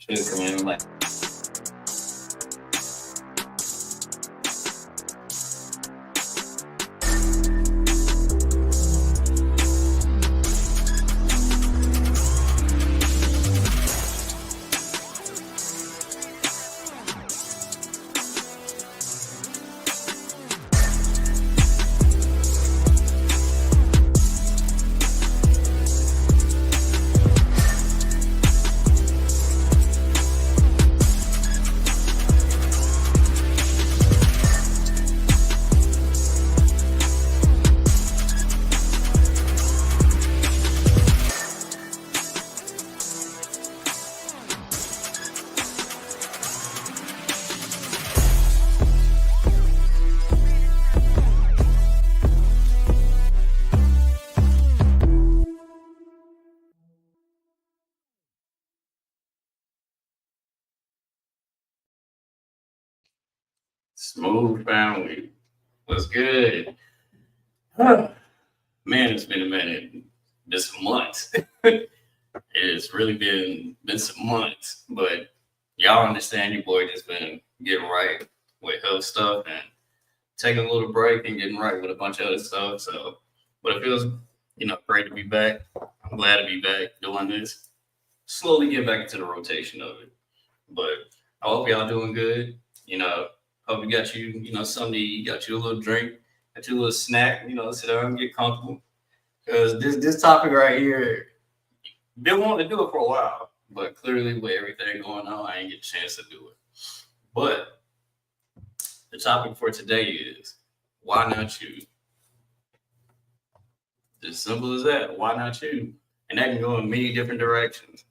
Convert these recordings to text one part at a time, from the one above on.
Shit, man, like. Smooth family. What's good? Man, it's been a minute. Been some months. It's really been some months, but y'all understand your boy just been getting right with health stuff and taking a little break and getting right with a bunch of other stuff. So, but it feels great to be back. I'm glad to be back doing this. Slowly get back into the rotation of it. But I hope y'all doing good. Hope you got something to eat, got you a little drink, got you a little snack, sit down and get comfortable. Because this topic right here, been wanting to do it for a while, but clearly with everything going on, I ain't get a chance to do it. But the topic for today is why not you? As simple as that. Why not you? And that can go in many different directions.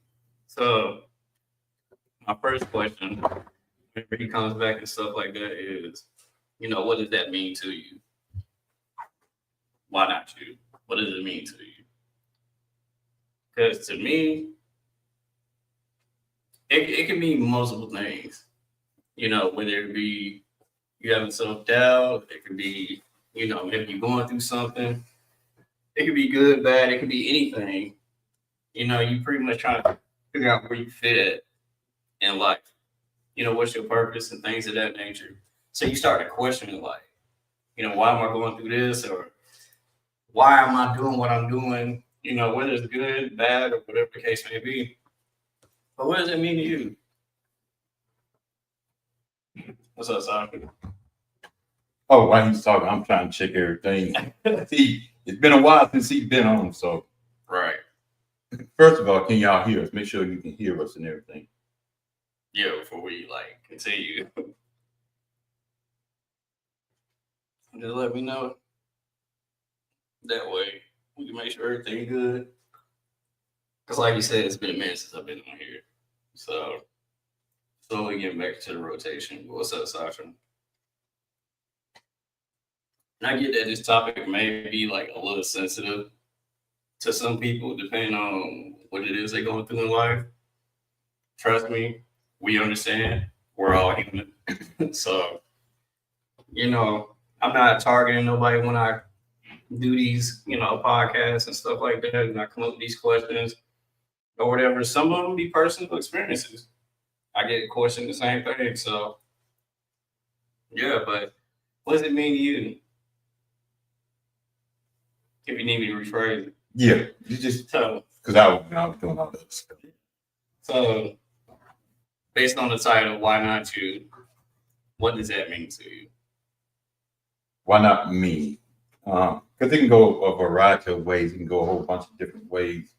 So my first question, whenever he comes back and stuff like that, is, what does that mean to you? Why not you? What does it mean to you? Because to me, it can mean multiple things. Whether it be you having self-doubt, it could be, maybe you're going through something. It could be good, bad, it could be anything. You pretty much trying to figure out where you fit at in life. What's your purpose and things of that nature. So you start to question like, why am I going through this? Or why am I doing what I'm doing? Whether it's good, bad, or whatever the case may be. But what does it mean to you? What's up, Sasha? Oh, while he's talking, I'm trying to check everything. It's been a while since he's been on, so. Right. First of all, can y'all hear us? Make sure you can hear us and everything. Yeah, before we continue. Just let me know. That way we can make sure everything's good. Because like you said, it's been a minute since I've been on here. So slowly getting back to the rotation. What's up, Sasha? And I get that this topic may be a little sensitive to some people, depending on what it is they're going through in life. Trust me, we understand. We're all human. So, I'm not targeting nobody when I do these, podcasts and stuff like that, and I come up with these questions or whatever. Some of them be personal experiences. I get questioned the same thing. So, yeah, but what does it mean to you? If you need me to rephrase it. Yeah, you just So, because I was doing all that stuff. So, based on the title, why not you? What does that mean to you? Why not me? Because it can go a variety of ways. It can go a whole bunch of different ways.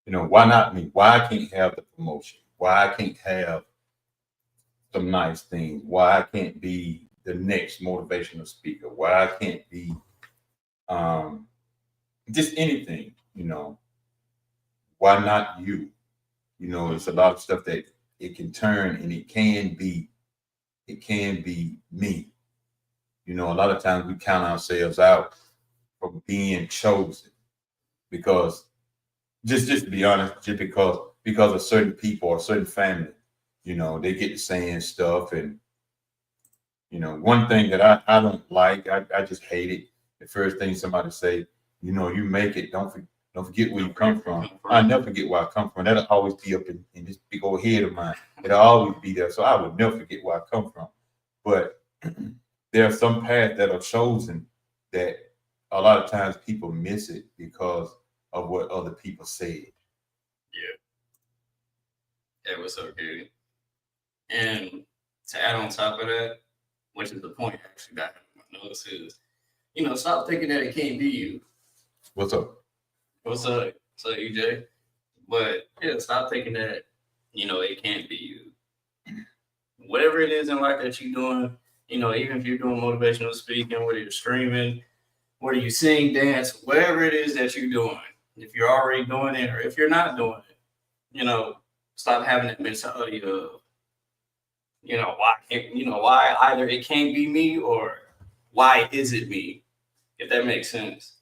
Why not me? Why I can't have the promotion? Why I can't have some nice things? Why I can't be the next motivational speaker? Why I can't be just anything? Why not you? It's a lot of stuff that it can turn, and it can be me. A lot of times we count ourselves out from being chosen because just to be honest, just because of certain people or certain family, they get to saying stuff. And one thing that I don't like, I just hate it. The first thing somebody say, you make it, don't Don't forget where you come from. I never forget where I come from. That'll always be up in this big old head of mine. It'll always be there. So I would never forget where I come from. But there are some paths that are chosen that a lot of times people miss it because of what other people said. That was so good. And to add on top of that, which is the point actually that I noticed is, stop thinking that it can't be you. What's up? What's up? What's up, EJ? But yeah, stop thinking that, it can't be you. Whatever it is in life that you're doing, even if you're doing motivational speaking, whether you're streaming, whether you sing, dance, whatever it is that you're doing, if you're already doing it or if you're not doing it, stop having that mentality of, why either it can't be me or why is it me, if that makes sense.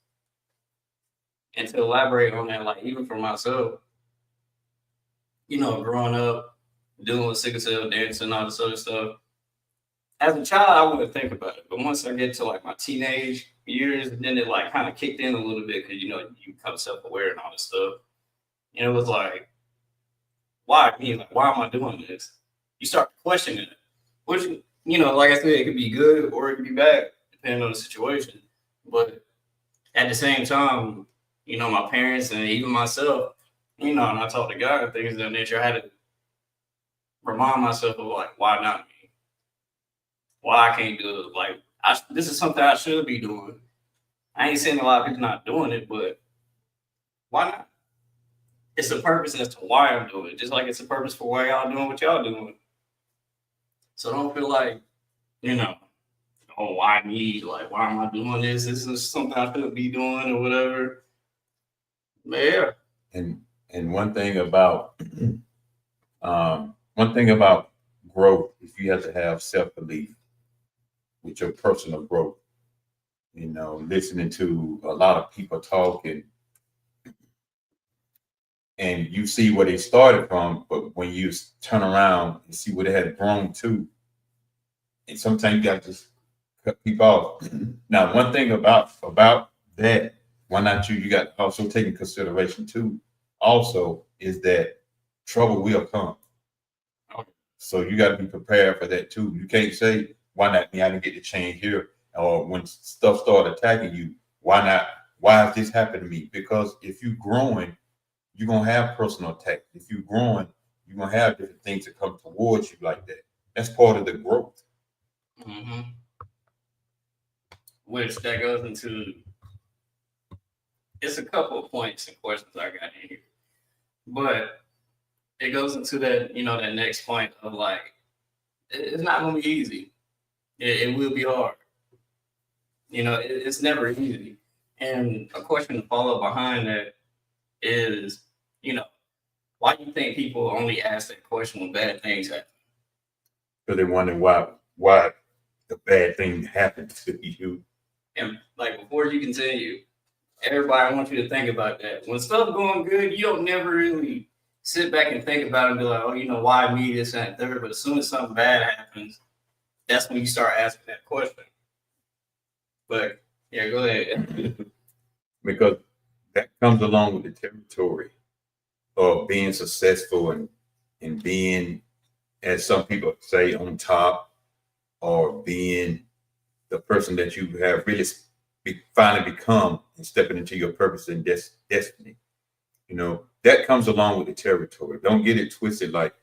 And to elaborate on that, like even for myself, growing up, dealing with sickle cell, dancing, all this other stuff. As a child, I wouldn't think about it, but once I get to like my teenage years, then it like kind of kicked in a little bit because you become self-aware and all this stuff. And it was like, why me? Like, why am I doing this? You start questioning it, which like I said, it could be good or it could be bad depending on the situation. But at the same time, my parents and even myself, and I talked to God and things of that nature. I had to remind myself of like, why not me? Why I can't do it? Like, this is something I should be doing. I ain't saying a lot of people not doing it, but why not? It's a purpose as to why I'm doing it, just like it's a purpose for why y'all doing what y'all doing. So don't feel like, oh, why me? Like, why am I doing this? This is something I should be doing or whatever. But yeah. And one thing about growth is you have to have self-belief with your personal growth. Listening to a lot of people talking and you see where they started from, but when you turn around and see where they had grown to, and sometimes you got to just cut people off. Now, one thing about that, why not you? You got to also take in consideration too. Also, is that trouble will come. So you got to be prepared for that too. You can't say, "Why not me? I didn't get the change here." Or when stuff started attacking you, why not? Why has this happened to me? Because if you're growing, you're gonna have personal attacks. If you're growing, you're gonna have different things that come towards you like that. That's part of the growth. Mm-hmm. Which that goes into, it's a couple of points and questions I got in here, but it goes into that, that next point of like, it's not gonna be easy. It will be hard. It's never easy. And a question to follow behind that is, why do you think people only ask that question when bad things happen? Because they're wondering why the bad thing happened to you. And like before you continue, everybody wants you to think about that. When stuff going good, you don't never really sit back and think about it and be like, oh, why me, this, and third. But as soon as something bad happens, that's when you start asking that question. But yeah, go ahead. Because that comes along with the territory of being successful and being, as some people say, on top, or being the person that you have really finally become and stepping into your purpose and destiny. That comes along with the territory. Don't get it twisted like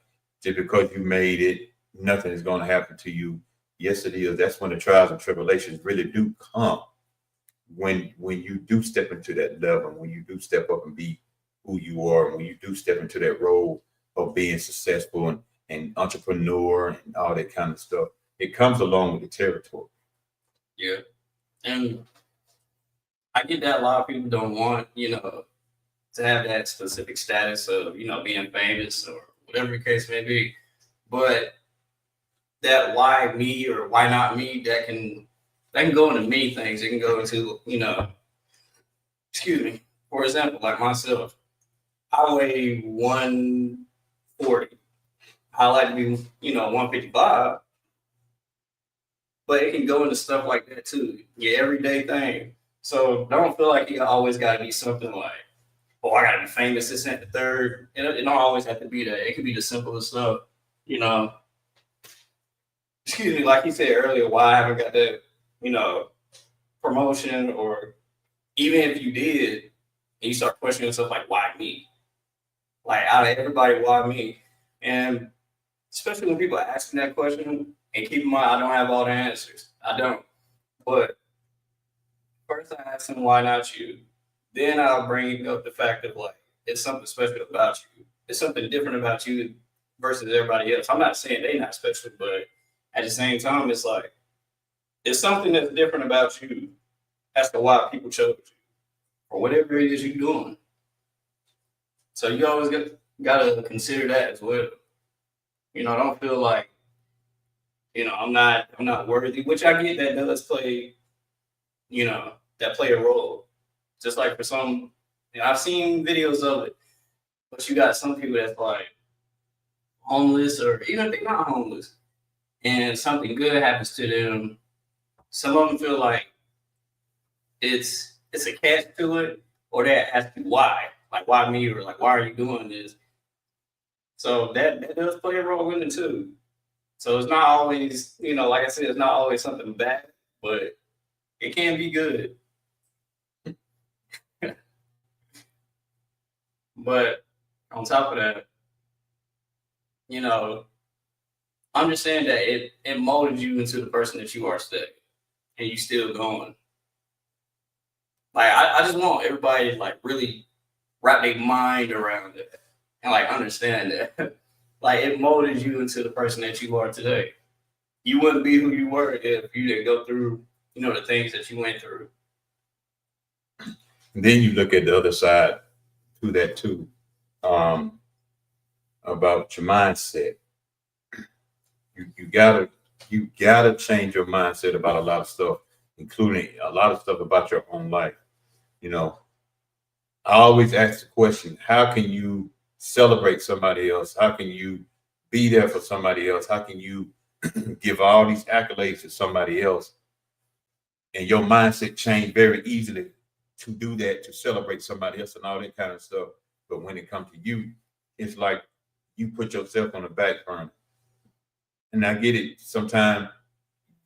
just because you made it, nothing is going to happen to you. Yes, it is. That's when the trials and tribulations really do come. When you do step into that level, when you do step up and be who you are, when you do step into that role of being successful and entrepreneur and all that kind of stuff, it comes along with the territory. Yeah. And I get that a lot of people don't want, to have that specific status of, being famous or whatever the case may be. But that why me or why not me, that can go into many things. It can go into, excuse me, for example, like myself, I weigh 140. I like to be, 155. But it can go into stuff like that too. Your everyday thing. So don't feel like you always gotta be something like oh, I gotta be famous, this and the third. It don't always have to be that. It could be the simplest stuff, you know. Excuse me, like you said earlier, why I haven't got that, you know, promotion, or even if you did, and you start questioning yourself, like, why me? Like, out of everybody, why me? And especially when people ask me that question, and keep in mind, I don't have all the answers. I don't. But first, I ask them, why not you? Then I'll bring up the fact of, like, it's something special about you. It's something different about you versus everybody else. I'm not saying they're not special, but at the same time, it's like, it's something that's different about you as to why people chose you or whatever it is you're doing. So you always gotta consider that as well. You know, don't feel like, you know, I'm not worthy, which I get that does play, you know, that play a role. Just like for some, and I've seen videos of it, but you got some people that's like homeless, or even if they're not homeless, and something good happens to them, some of them feel like it's a catch to it, or that has to be why. Like, why me? Or like, why are you doing this? So that does play a role in it too. So it's not always, you know, like I said, it's not always something bad, but it can be good. But on top of that, you know, understand that it molded you into the person that you are today, and you still going. Like, I just want everybody to, like, really wrap their mind around it and, like, understand that. Like, it molded you into the person that you are today. You wouldn't be who you were if you didn't go through, you know, the things that you went through. And then you look at the other side to that too, about your mindset. You gotta change your mindset about a lot of stuff, including a lot of stuff about your own life. You know, I always ask the question: how can you celebrate somebody else? How can you be there for somebody else? How can you give all these accolades to somebody else? And your mindset change very easily to do that, to celebrate somebody else and all that kind of stuff. But when it comes to you, it's like you put yourself on the back burner. And I get it. Sometimes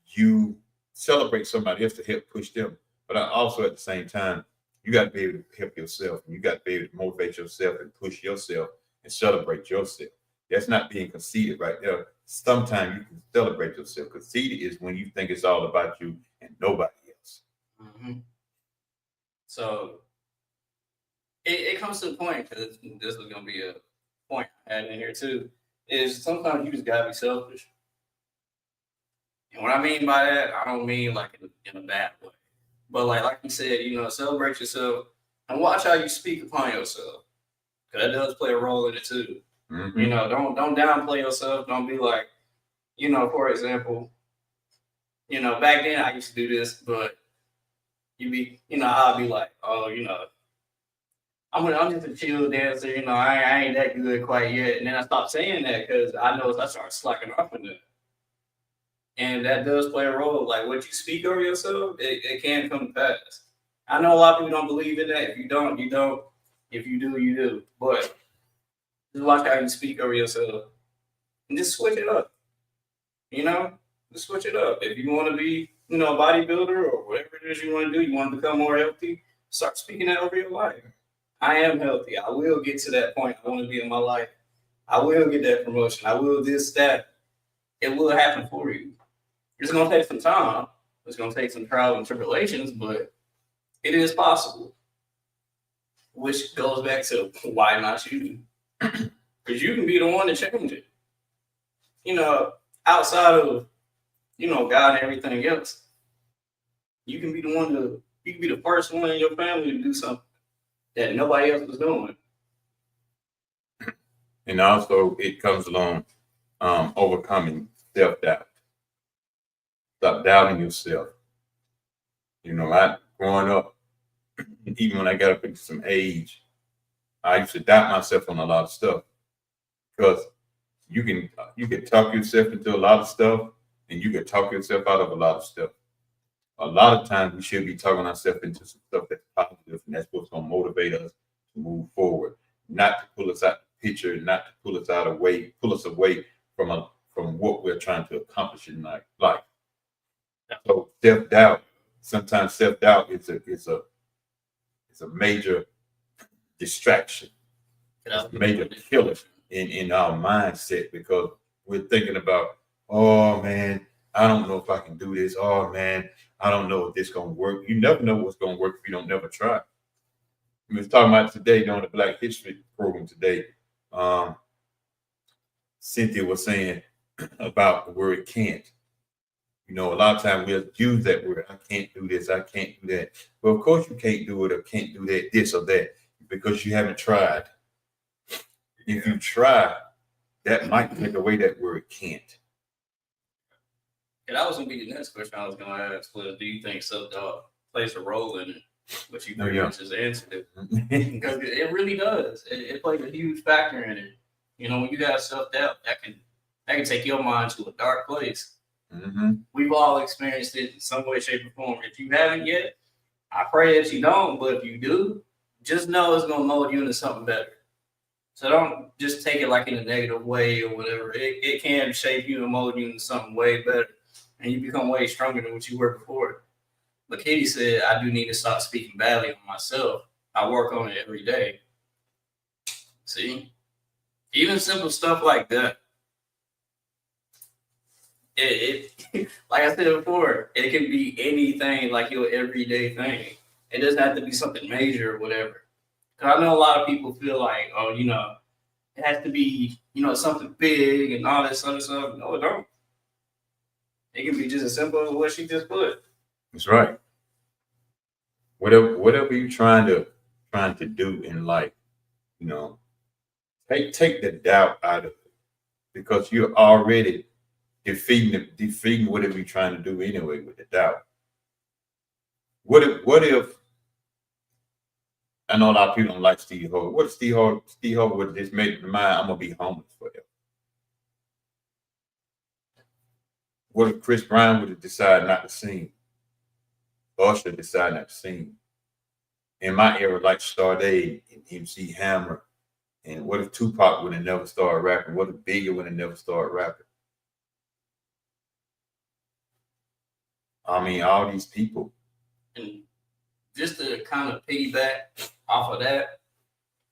you celebrate somebody else to help push them. But I also, at the same time, you got to be able to help yourself. And you got to be able to motivate yourself and push yourself and celebrate yourself. That's not being conceited right there. Sometimes you can celebrate yourself. Conceited is when you think it's all about you and nobody else. Mm-hmm. So it comes to the point, because this was going to be a point I had in here too, is sometimes you just got to be selfish. And what I mean by that, I don't mean like in a bad way. But like you said, you know, celebrate yourself and watch how you speak upon yourself. Because that does play a role in it too. Mm-hmm. You know, don't downplay yourself. Don't be like, you know, for example, you know, back then I used to do this, but I'll be like, oh, you know, I'm just a chill dancer, you know, I ain't that good quite yet. And then I stopped saying that because I know I started slacking off in that. And that does play a role. Like, what you speak over yourself, it can come to pass. I know a lot of people don't believe in that. If you don't, you don't. If you do, you do. But just watch how you speak over yourself. And just switch it up. You know? Just switch it up. If you want to be, you know, a bodybuilder or whatever it is you want to do, you want to become more healthy, start speaking that over your life. I am healthy. I will get to that point I want to be in my life. I will get that promotion. I will this, that. It will happen for you. It's going to take some time. It's going to take some trials and tribulations, but it is possible. Which goes back to why not you? Because you can be the one to change it. You know, outside of, you know, God and everything else, you can be the one you can be the first one in your family to do something that nobody else was doing. And also, it comes along overcoming self-doubt. Stop doubting yourself. You know, growing up, even when I got up into some age, I used to doubt myself on a lot of stuff, because you can talk yourself into a lot of stuff, and you can talk yourself out of a lot of stuff. A lot of times we should be talking ourselves into some stuff that's positive, and that's what's going to motivate us to move forward, not to pull us out the picture, not to pull us away from what we're trying to accomplish in life. So self-doubt, sometimes self-doubt is a major distraction, it's a major killer in our mindset, because we're thinking about, oh man, I don't know if I can do this. Oh man, I don't know if this gonna work. You never know what's gonna work if you don't never try. We was talking about today during the Black History program today. Cynthia was saying about the word can't. You know, a lot of times we'll use that word. I can't do this. I can't do that. Well, of course you can't do it or can't do that, this or that, because you haven't tried. If you try, that might take away that word can't. And that was gonna be the next question I was gonna ask was, do you think self-doubt plays a role in it? But you pretty much just answered it. Because it really does. It plays a huge factor in it. You know, when you have self-doubt, that can take your mind to a dark place. Mm-hmm. We've all experienced it in some way, shape, or form. If you haven't yet, I pray that you don't. But if you do, just know it's gonna mold you into something better. So don't just take it like in a negative way or whatever. It can shape you and mold you into something way better, and you become way stronger than what you were before. But Katie said, I do need to stop speaking badly on myself. I work on it every day. See? Even simple stuff like that. It like I said before, it can be anything, like your everyday thing. It doesn't have to be something major or whatever. Because I know a lot of people feel like, oh, you know, it has to be, you know, something big and all this other stuff. No, it don't. It can be just as simple as what she just put. That's right. Whatever you're trying to do in life, you know, take the doubt out of it, because you're already defeating whatever you're trying to do anyway with the doubt. What if I know a lot of people don't like Steve Harvey. What if Steve Harvey would have just made up his mind, I'm gonna be homeless forever? What if Chris Brown would have decided not to sing? Usher decided not to sing. In my era, like Sade and MC Hammer, and what if Tupac would have never started rapping? What if Biggie would have never started rapping? I mean, all these people. And just to kind of piggyback off of that,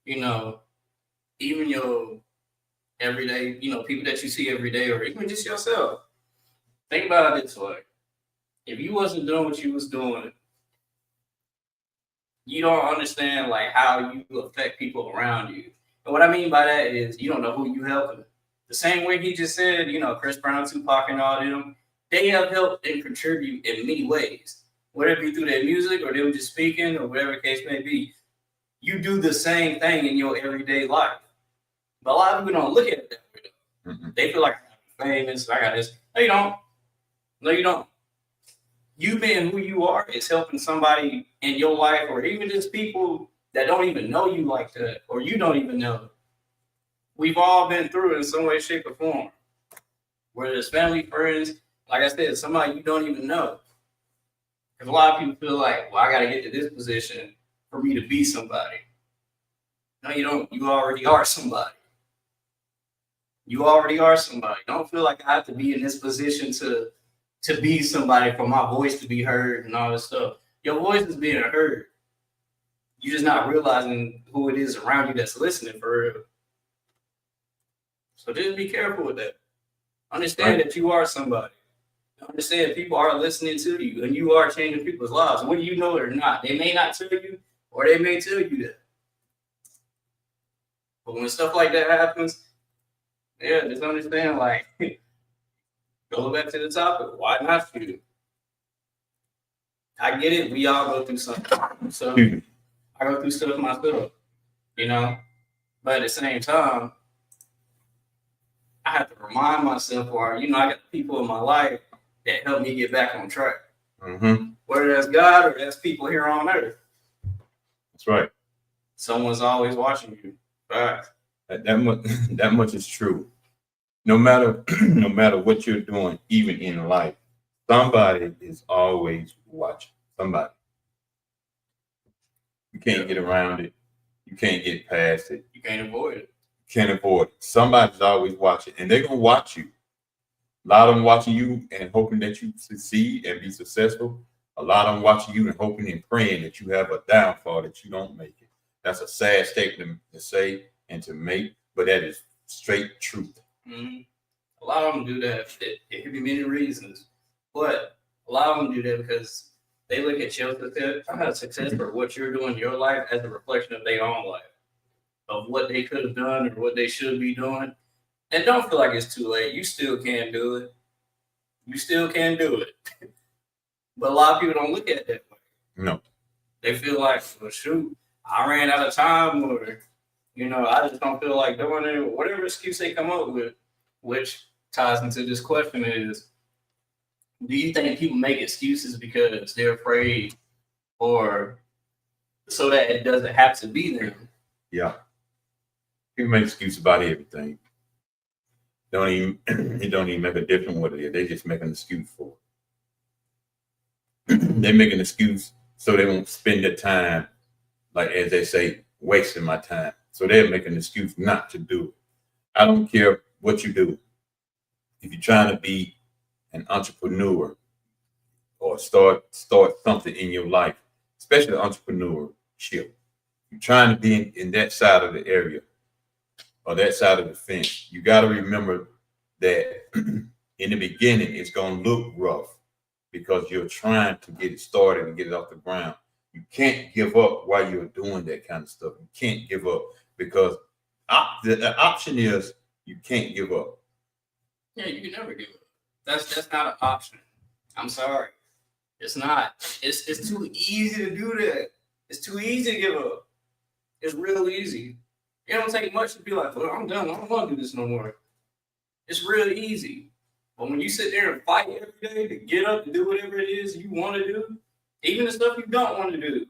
you know, even your everyday, you know, people that you see every day, or even just yourself. Think about it this way. If you wasn't doing what you was doing, you don't understand like how you affect people around you. And what I mean by that is you don't know who you helping. The same way he just said, you know, Chris Brown, Tupac, and all them, they have helped and contribute in many ways. Whether it be through their music or them just speaking or whatever the case may be. You do the same thing in your everyday life. But a lot of people don't look at it that way. Mm-hmm. They feel like I'm famous, I got this. No, you don't. No, you don't. You being who you are is helping somebody in your life, or even just people that don't even know you like that, or you don't even know. We've all been through it in some way, shape, or form. Whether it's family, friends, like I said, somebody you don't even know. Because a lot of people feel like, well, I got to get to this position for me to be somebody. No, you don't. You already are somebody. You already are somebody. Don't feel like I have to be in this position to be somebody, for my voice to be heard and all this stuff. Your voice is being heard. You're just not realizing who it is around you that's listening for real. So just be careful with that. Understand that you are somebody. Understand people are listening to you and you are changing people's lives, whether you know it or not. They may not tell you, or they may tell you that. But when stuff like that happens, yeah, just understand, like, go back to the topic. Why not you? I get it. We all go through something. So I go through stuff myself, you know. But at the same time, I have to remind myself, or, you know, I got people in my life that help me get back on track. Mm-hmm. Whether that's God or that's people here on earth. That's right. Someone's always watching you. Facts. That much is true. No matter what you're doing, even in life, somebody is always watching. Somebody. You can't get around it. You can't get past it. You can't avoid it. Can't avoid it. Somebody's always watching, and they're gonna watch you. A lot of them watching you and hoping that you succeed and be successful. A lot of them watching you and hoping and praying that you have a downfall, that you don't make it. That's a sad statement to say and to make, but that is straight truth. Mm-hmm. A lot of them do that. It could be many reasons, but a lot of them do that because they look at your success or what you're doing in your life as a reflection of their own life, of what they could have done or what they should be doing. And don't feel like it's too late. You still can do it. You still can do it. But a lot of people don't look at it that way. No. They feel like, well, shoot, I ran out of time, or, I just don't feel like doing it, or whatever excuse they come up with, which ties into this question is, do you think people make excuses because they're afraid or so that it doesn't have to be them? Yeah. People make excuses about everything. It don't even make a difference what it is. They just make an excuse for it. They make an excuse so they won't spend their time, like as they say, wasting my time. So they'll make an excuse not to do it. I don't care what you do. If you're trying to be an entrepreneur or start something in your life, especially entrepreneurship, you're trying to be in that side of the area or that side of the fence, you got to remember that in the beginning, it's going to look rough because you're trying to get it started and get it off the ground. You can't give up while you're doing that kind of stuff. You can't give up because the option is you can't give up. Yeah, you can never give up. That's not an option. I'm sorry. It's not. It's too easy to do that. It's too easy to give up. It's real easy. It don't take much to be like, well, I'm done. I don't want to do this no more. It's real easy. But when you sit there and fight every day to get up and do whatever it is you want to do, even the stuff you don't want to do,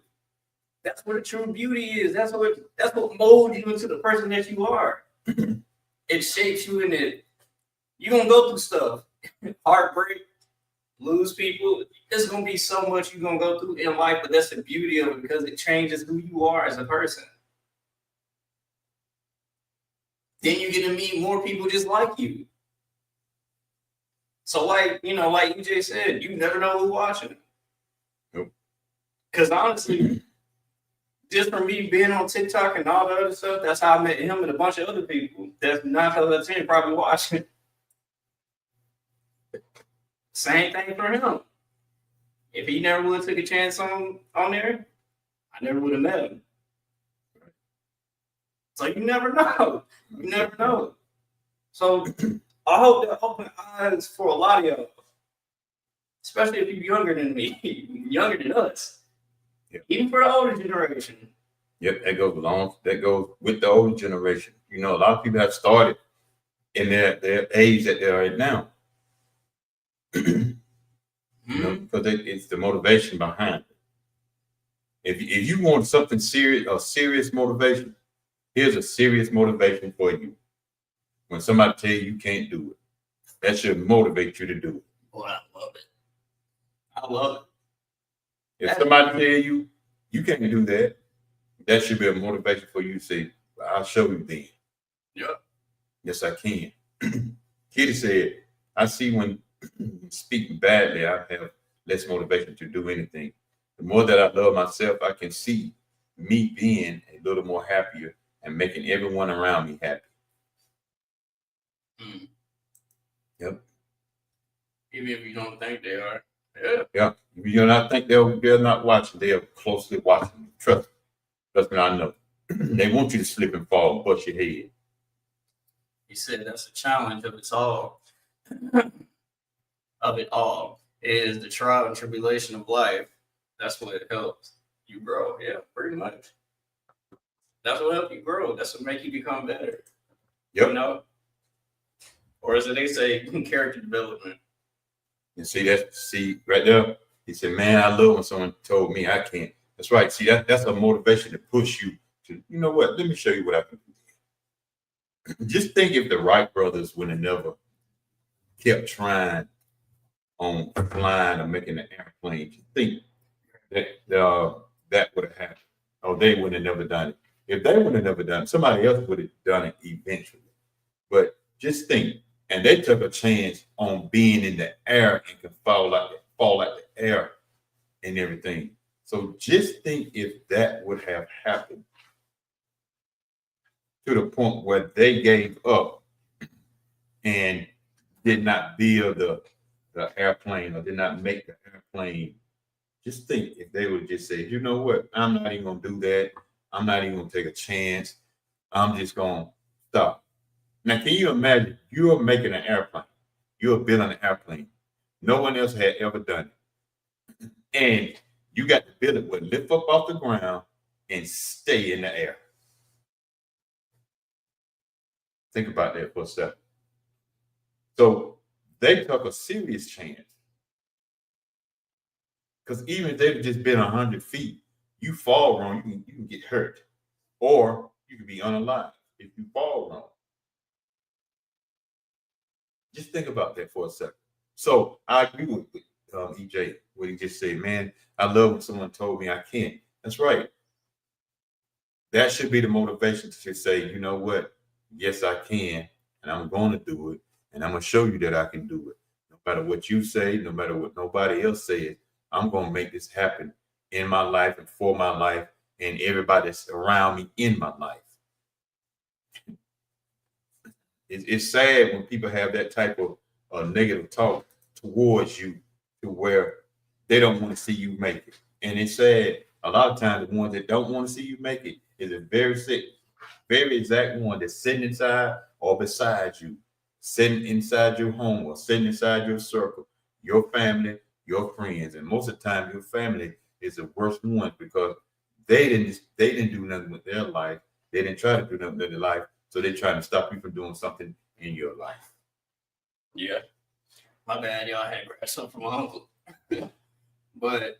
that's what the true beauty is. That's what molds you into the person that you are. It shapes you in it. You're going to go through stuff. Heartbreak, lose people. There's going to be so much you're going to go through in life, but that's the beauty of it because it changes who you are as a person. Then you get to meet more people just like you. So like EJ said, you never know who's watching. Nope. Because honestly, just from me being on TikTok and all the other stuff, that's how I met him and a bunch of other people. That's 9 out of 10 probably watching. Same thing for him. If he never would have took a chance on there, I never would have met him. So you never know. You never know. So I hope that opened eyes for a lot of y'all, especially if you're younger than me, younger than us, even for the older generation. Yep, that goes with the older generation. A lot of people have started in their age that they are at now. Because it's the motivation behind it. If you want something serious motivation, here's a serious motivation for you. When somebody tell you can't do it, that should motivate you to do it. Boy, I love it. I love it. If somebody tell you can't do that, that should be a motivation for you to say, I'll show you then. Yeah. Yes, I can. Kitty said, I see when speaking badly, I have less motivation to do anything. The more that I love myself, I can see me being a little more happier and making everyone around me happy. Yep. Even if you don't think they are. Yeah. If you not think they're not watching, they are closely watching. Trust me, I know. They want you to slip and fall and bust your head. He said that's a challenge of it all. Is the trial and tribulation of life. That's what helps you grow. Yeah, pretty much. That's what helps you grow. That's what makes you become better. Yep. Or as they say, character development. And see right there. He said, man, I love when someone told me I can't. That's right. See, that's a motivation to push you to, you know what? Let me show you what I can do. Just think if the Wright brothers would have never kept trying on flying or making an airplane. Just think that would have happened. Or they would have never done it. If they would have never done it, somebody else would have done it eventually. But just think, and they took a chance on being in the air and could fall out the air and everything. So just think if that would have happened to the point where they gave up and did not build the airplane or did not make the airplane. Just think if they would just say, you know what, I'm not even gonna do that. I'm not even gonna take a chance. I'm just gonna stop. Now, can you imagine you're making an airplane? You're building an airplane. No one else had ever done it. And you got to build it with lift up off the ground and stay in the air. Think about that for a second. So they took a serious chance. Because even if they've just been 100 feet, you fall wrong, you can get hurt. Or you can be unalive if you fall wrong. Just think about that for a second. So I agree with EJ, what he just said. Man, I love when someone told me I can't. That's right. That should be the motivation to just say, you know what? Yes, I can, and I'm going to do it, and I'm going to show you that I can do it. No matter what you say, no matter what nobody else says, I'm going to make this happen in my life and for my life and everybody that's around me in my life. It's sad when people have that type of negative talk towards you to where they don't want to see you make it. And it's sad. A lot of times the ones that don't want to see you make it is a very exact one that's sitting inside or beside you, sitting inside your home or sitting inside your circle, your family, your friends. And most of the time your family is the worst one because they didn't do nothing with their life. They didn't try to do nothing with their life. So they're trying to stop you from doing something in your life. Yeah. My bad, y'all. I had to grab something from my uncle. But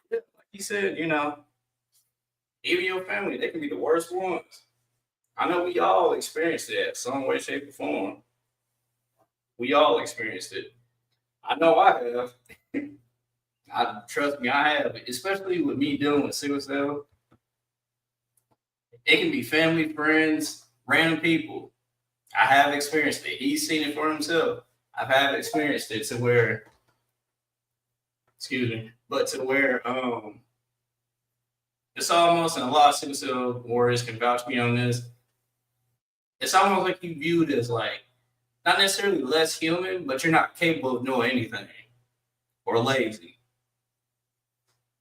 yeah, like you said, you know, even your family, they can be the worst ones. I know we all experienced that some way, shape, or form. We all experienced it. I know I have. Trust me, I have. Especially with me dealing with sickle cell. It can be family, friends, random people. I have experienced it. He's seen it for himself. I've had experienced it to where, it's almost, and a lot of sickle cell warriors can vouch me on this. It's almost like you viewed as like not necessarily less human, but you're not capable of knowing anything or lazy.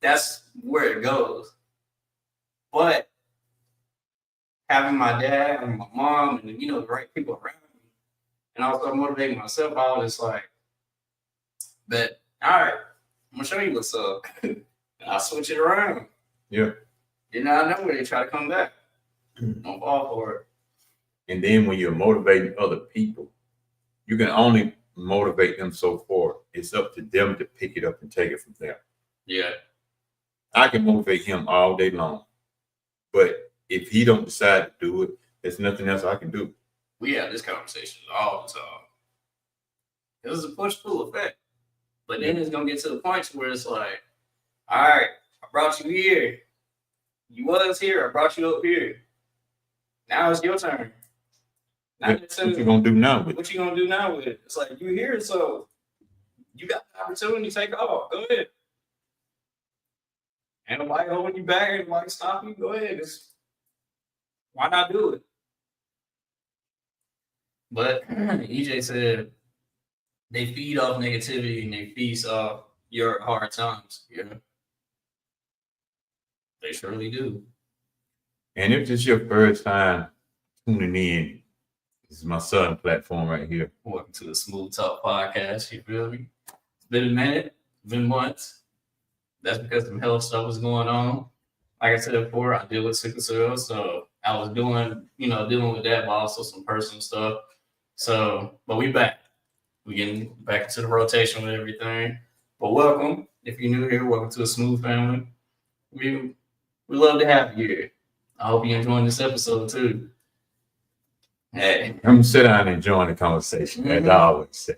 That's where it goes. But having my dad and my mom and the right people around me, and also motivating myself, I was just like, but all right, I'm gonna show you what's up. And I switch it around. Yeah. Then I know where they try to come back. Don't fall for it. And then when you're motivating other people, you can only motivate them so far. It's up to them to pick it up and take it from there. Yeah. I can motivate him all day long, but if he don't decide to do it, there's nothing else I can do. We have this conversation all the time. It was a push-pull effect. But then it's going to get to the point where it's like, all right, I brought you here. You was here. I brought you up here. Now it's your turn. What you going to do now with it? What you going to do now with it? It's like, you here, so you got the opportunity to take off. Go ahead. Ain't nobody holding you back. Ain't nobody stopping you. Go ahead. Why not do it? But EJ said they feed off negativity and they feast off your hard times. Yeah. They surely do. And if it's your first time tuning in, this is my son platform right here. Welcome to the Smooth Talk Podcast. You feel me? It's been a minute, been months. That's because some health stuff was going on. Like I said before, I deal with sickle cell, so I was dealing with that, but also some personal stuff. So, but we back. We getting back into the rotation with everything. But welcome. If you're new here, welcome to the Smooth family. We love to have you here. I hope you're enjoying this episode too. Hey. I'm going to sit down and enjoy the conversation, as I always say.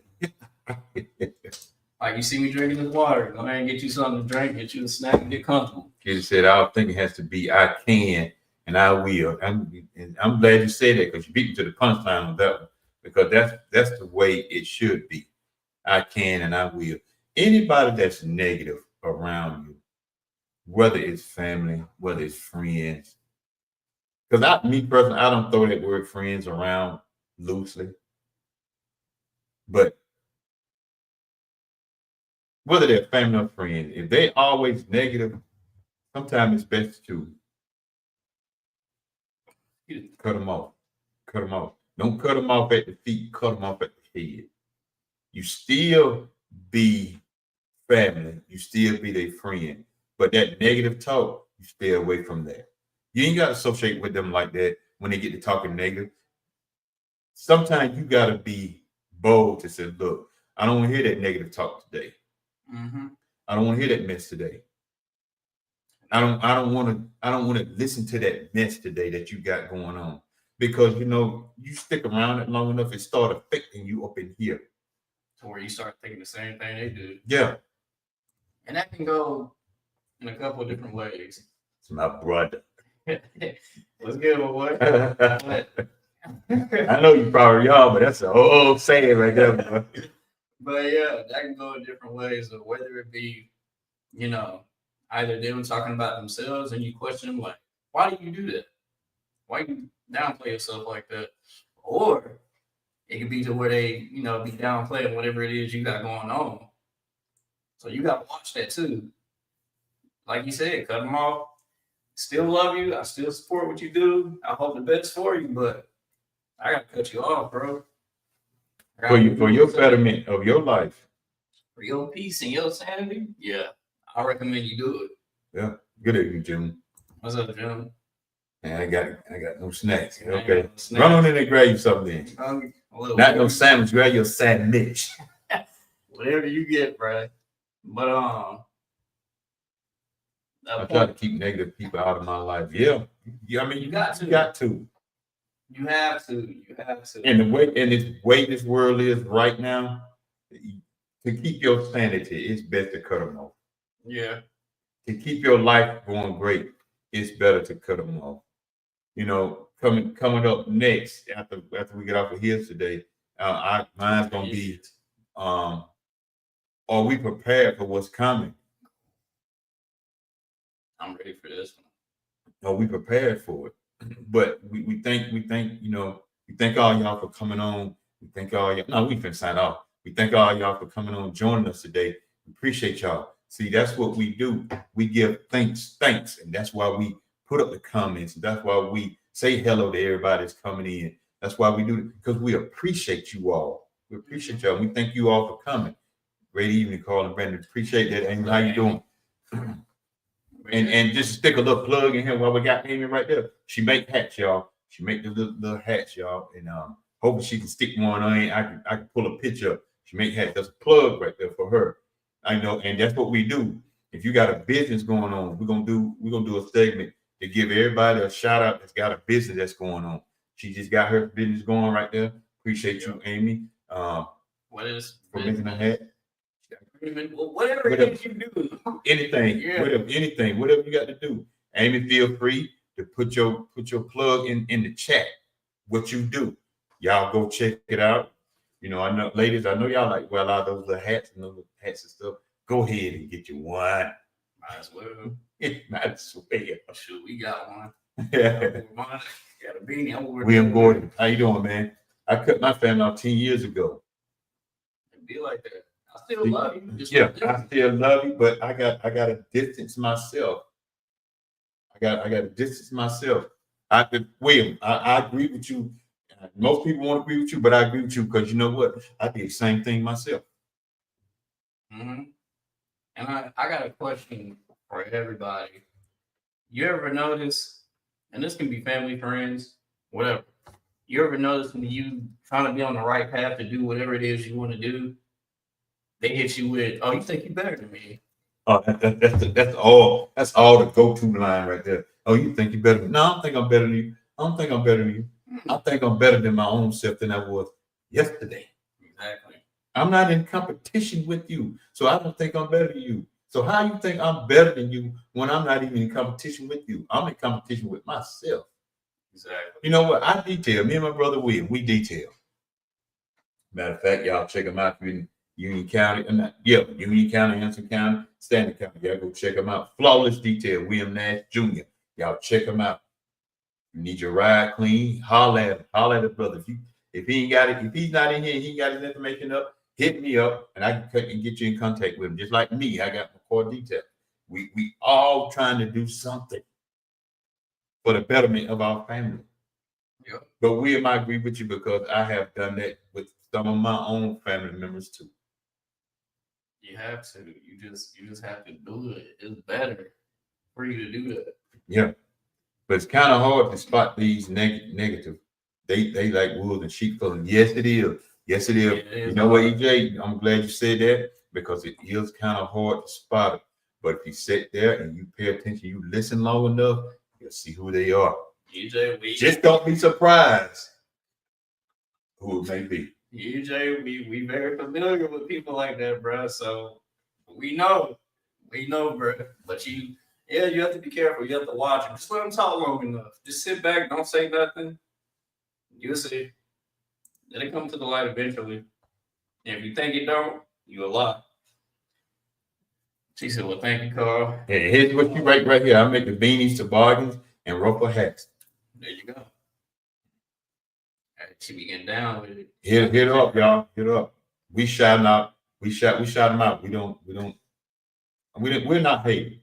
Like you see me drinking this water. Go ahead and get you something to drink, get you a snack, and get comfortable. He said, I don't think it has to be I can. and I will. And I'm glad you said that because you beat me to the punchline on that one because that's the way it should be. I can and I will. Anybody that's negative around you, whether it's family, whether it's friends, because me personally, I don't throw that word friends around loosely, but whether they're family or friends, if they always negative, sometimes it's best to cut them off. Cut them off. Don't cut them off at the feet. Cut them off at the head. You still be family. You still be their friend. But that negative talk, you stay away from that. You ain't got to associate with them like that when they get to talking negative. Sometimes you got to be bold to say, look, I don't want to hear that negative talk today. Mm-hmm. I don't want to hear that mess today. I don't want to listen to that mess today that you got going on. Because you stick around it long enough, it start affecting you up in here. To where you start thinking the same thing they do. Yeah. And that can go in a couple of different ways. It's my brother. What's good, my boy? I know you probably are, but that's a whole saying right there, bro. But yeah, that can go in different ways of whether it be, either them talking about themselves and you question them like, why do you do that? Why you downplay yourself like that? Or it could be to where they, be downplaying whatever it is you got going on. So you got to watch that too. Like you said, cut them off. Still love you. I still support what you do. I hope the best for you, but I got to cut you off, bro. For your betterment of your life. For your peace and your sanity, yeah, I recommend you do it. Yeah. Good evening, Jim. What's up, Jim? Man, I got no snacks. Man, Okay. no snacks. Run on in and grab you something. Not no sandwich, grab your sandwich. Whatever you get, bro. But I try to keep negative people out of my life. Yeah. I mean, You got to. You got to. You have to. And the way this world is right now, to keep your sanity, it's best to cut them off. Yeah. To keep your life going great, it's better to cut them off. Coming up next after we get off of here today, mine's gonna be, are we prepared for what's coming? I'm ready for this one. Are we prepared for it? But we thank all y'all for coming on. We thank all y'all. No, we finna sign off. We thank all y'all for coming on, joining us today. We appreciate y'all. See, that's what we do. We give thanks, and that's why we put up the comments. That's why we say hello to everybody that's coming in. That's why we do it, because we appreciate you all. We appreciate y'all. We thank you all for coming. Great evening, Carl and Brandon. Appreciate that. Amy, how you doing? And just stick a little plug in here while we got Amy right there. She make hats, y'all. She make the little hats, y'all. And hoping she can stick one on. I can pull a picture up. She make hats. That's a plug right there for her. I know, and that's what we do. If you got a business going on, we're gonna do a segment to give everybody a shout out that's got a business that's going on. She just got her business going right there. Appreciate you, Amy. What is for making a hat? Whatever it is you do. Anything, Yeah. whatever you got to do. Amy, feel free to put your plug in the chat. What you do, y'all go check it out. I know, ladies, I know y'all like wear a lot of those little hats and stuff. Go ahead and get you one. Might as well. Might as well. Shoot, we got one. Yeah. Got a beanie. William Gordon, how you doing, man? I cut my family off 10 years ago. It'd be like that. I still love you. Just Yeah, I still love you, but I got to distance myself. I got to distance myself. William, I agree with you. Most people won't agree with you, but I agree with you because you know what? I did the same thing myself. Mm-hmm. And I got a question for everybody. You ever notice, and this can be family, friends, whatever. You ever notice when you trying to be on the right path to do whatever it is you want to do, they hit you with, "Oh, you think you're better than me?" Oh, that's all the go-to line right there. Oh, you think you're better than me? No, I don't think I'm better than you. I don't think I'm better than you. I think I'm better than my own self than I was yesterday. Exactly. I'm not in competition with you, so I don't think I'm better than you. So how you think I'm better than you when I'm not even in competition with you? I'm in competition with myself. Exactly. You know what? I detail. Me and my brother William, we detail. Matter of fact, y'all check them out. If you're in Union County, Union County, Anson County, Stanley County. Y'all go check them out. Flawless Detail, William Nash Jr. Y'all check them out. You need your ride clean, holler at him. Holler at the brother. If he ain't got it, if he's not in here, he ain't got his information up, hit me up and I can get you in contact with him. Just like me, I got McCoy Detail. We all trying to do something for the betterment of our family. Yep. But William, I agree with you because I have done that with some of my own family members too. You have to. You just have to do it. It's better for you to do that. Yeah. But it's kind of hard to spot these negative. They like wolves and sheep clothing. Yes, it is. Yes, it is. Yeah, it is You know what, hard. EJ? I'm glad you said that because it is kind of hard to spot it. But if you sit there and you pay attention, you listen long enough, you'll see who they are. EJ, we Just don't be surprised who it may be. EJ, we very familiar with people like that, bro. So we know, bro. But you have to be careful. You have to watch them. Just let them talk long enough. Just sit back, don't say nothing. You'll see. It'll come to the light eventually. And if you think it don't, you'll lie. She said, "Well, thank you, Carl." And here's what you write right here. I make the beanies, toboggans, and ruffle hats. There you go. She be getting down with it. Hit it up, y'all. Hit it up. We shouting out. We shout them out. We're not hating.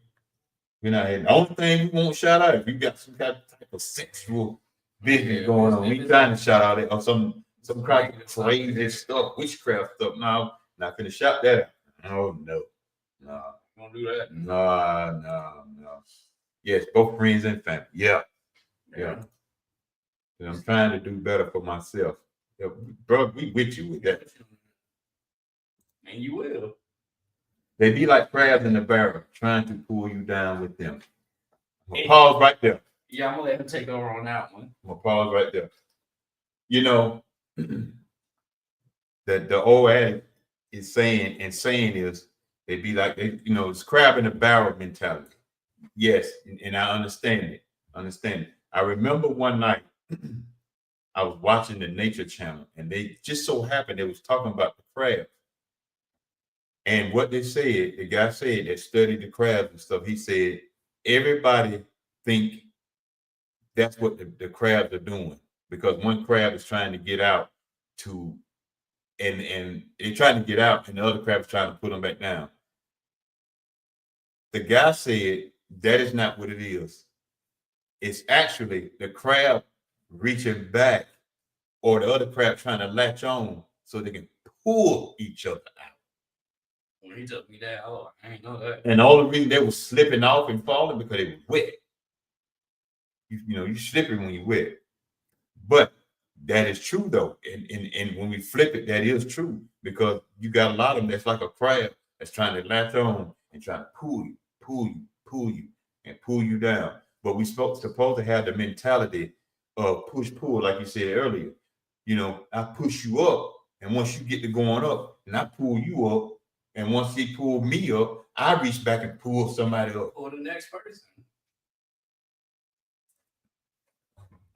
We're not hating. The only thing we won't shout out if you got some kind of type of sexual business going on. We trying to shout out it or some kind of crazy stuff, witchcraft stuff. No, not gonna shout that out. Oh no. Don't do that. No. Yes, both friends and family. Yeah. And I'm trying to do better for myself. Yeah, bro, we with you with that. And you will. They be like crabs in the barrel, trying to pull you down with them. I'm gonna pause right there. Yeah, I'm gonna let him take over on that one. I'm gonna pause right there. You know, that the old adage is saying is they be like it's crab in the barrel mentality. Yes, and I understand it. I remember one night I was watching the Nature Channel, and they just so happened they was talking about the crab. And what they said, the guy said that studied the crabs and stuff. He said everybody think that's what the crabs are doing because one crab is trying to get out and they're trying to get out, and the other crab is trying to put them back down. The guy said that is not what it is. It's actually the crab reaching back or the other crab trying to latch on so they can pull each other out. When he took me that, I ain't know that. And the only reason they were slipping off and falling because they were wet. You slipping when you're wet. But that is true though. And when we flip it, that is true because you got a lot of them that's like a crab that's trying to latch on and trying to pull you down. But we supposed to have the mentality of push-pull, like you said earlier. I push you up, and once you get to going up, and I pull you up, and once he pulled me up, I reach back and pull somebody up. Or the next person.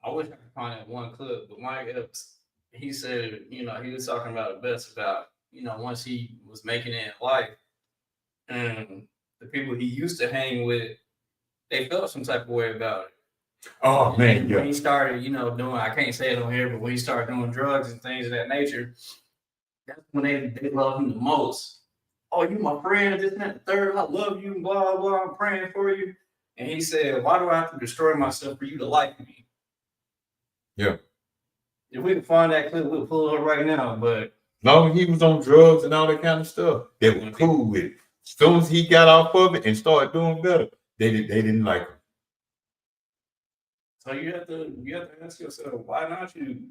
I wish I could find that one clip, but Mike Epps, he said, he was talking about the best about, once he was making it in life, and the people he used to hang with, they felt some type of way about it. Oh man, When he started, doing, I can't say it on here, but when he started doing drugs and things of that nature, that's when they love him the most. Oh, you my friend, this and that, the third, I love you, blah, blah, I'm praying for you. And he said, why do I have to destroy myself for you to like me? Yeah. If we can find that clip, we'll pull it up right now. But as long as he was on drugs and all that kind of stuff, they were cool with it. As soon as he got off of it and started doing better, they didn't like him. So you have to ask yourself, why not you?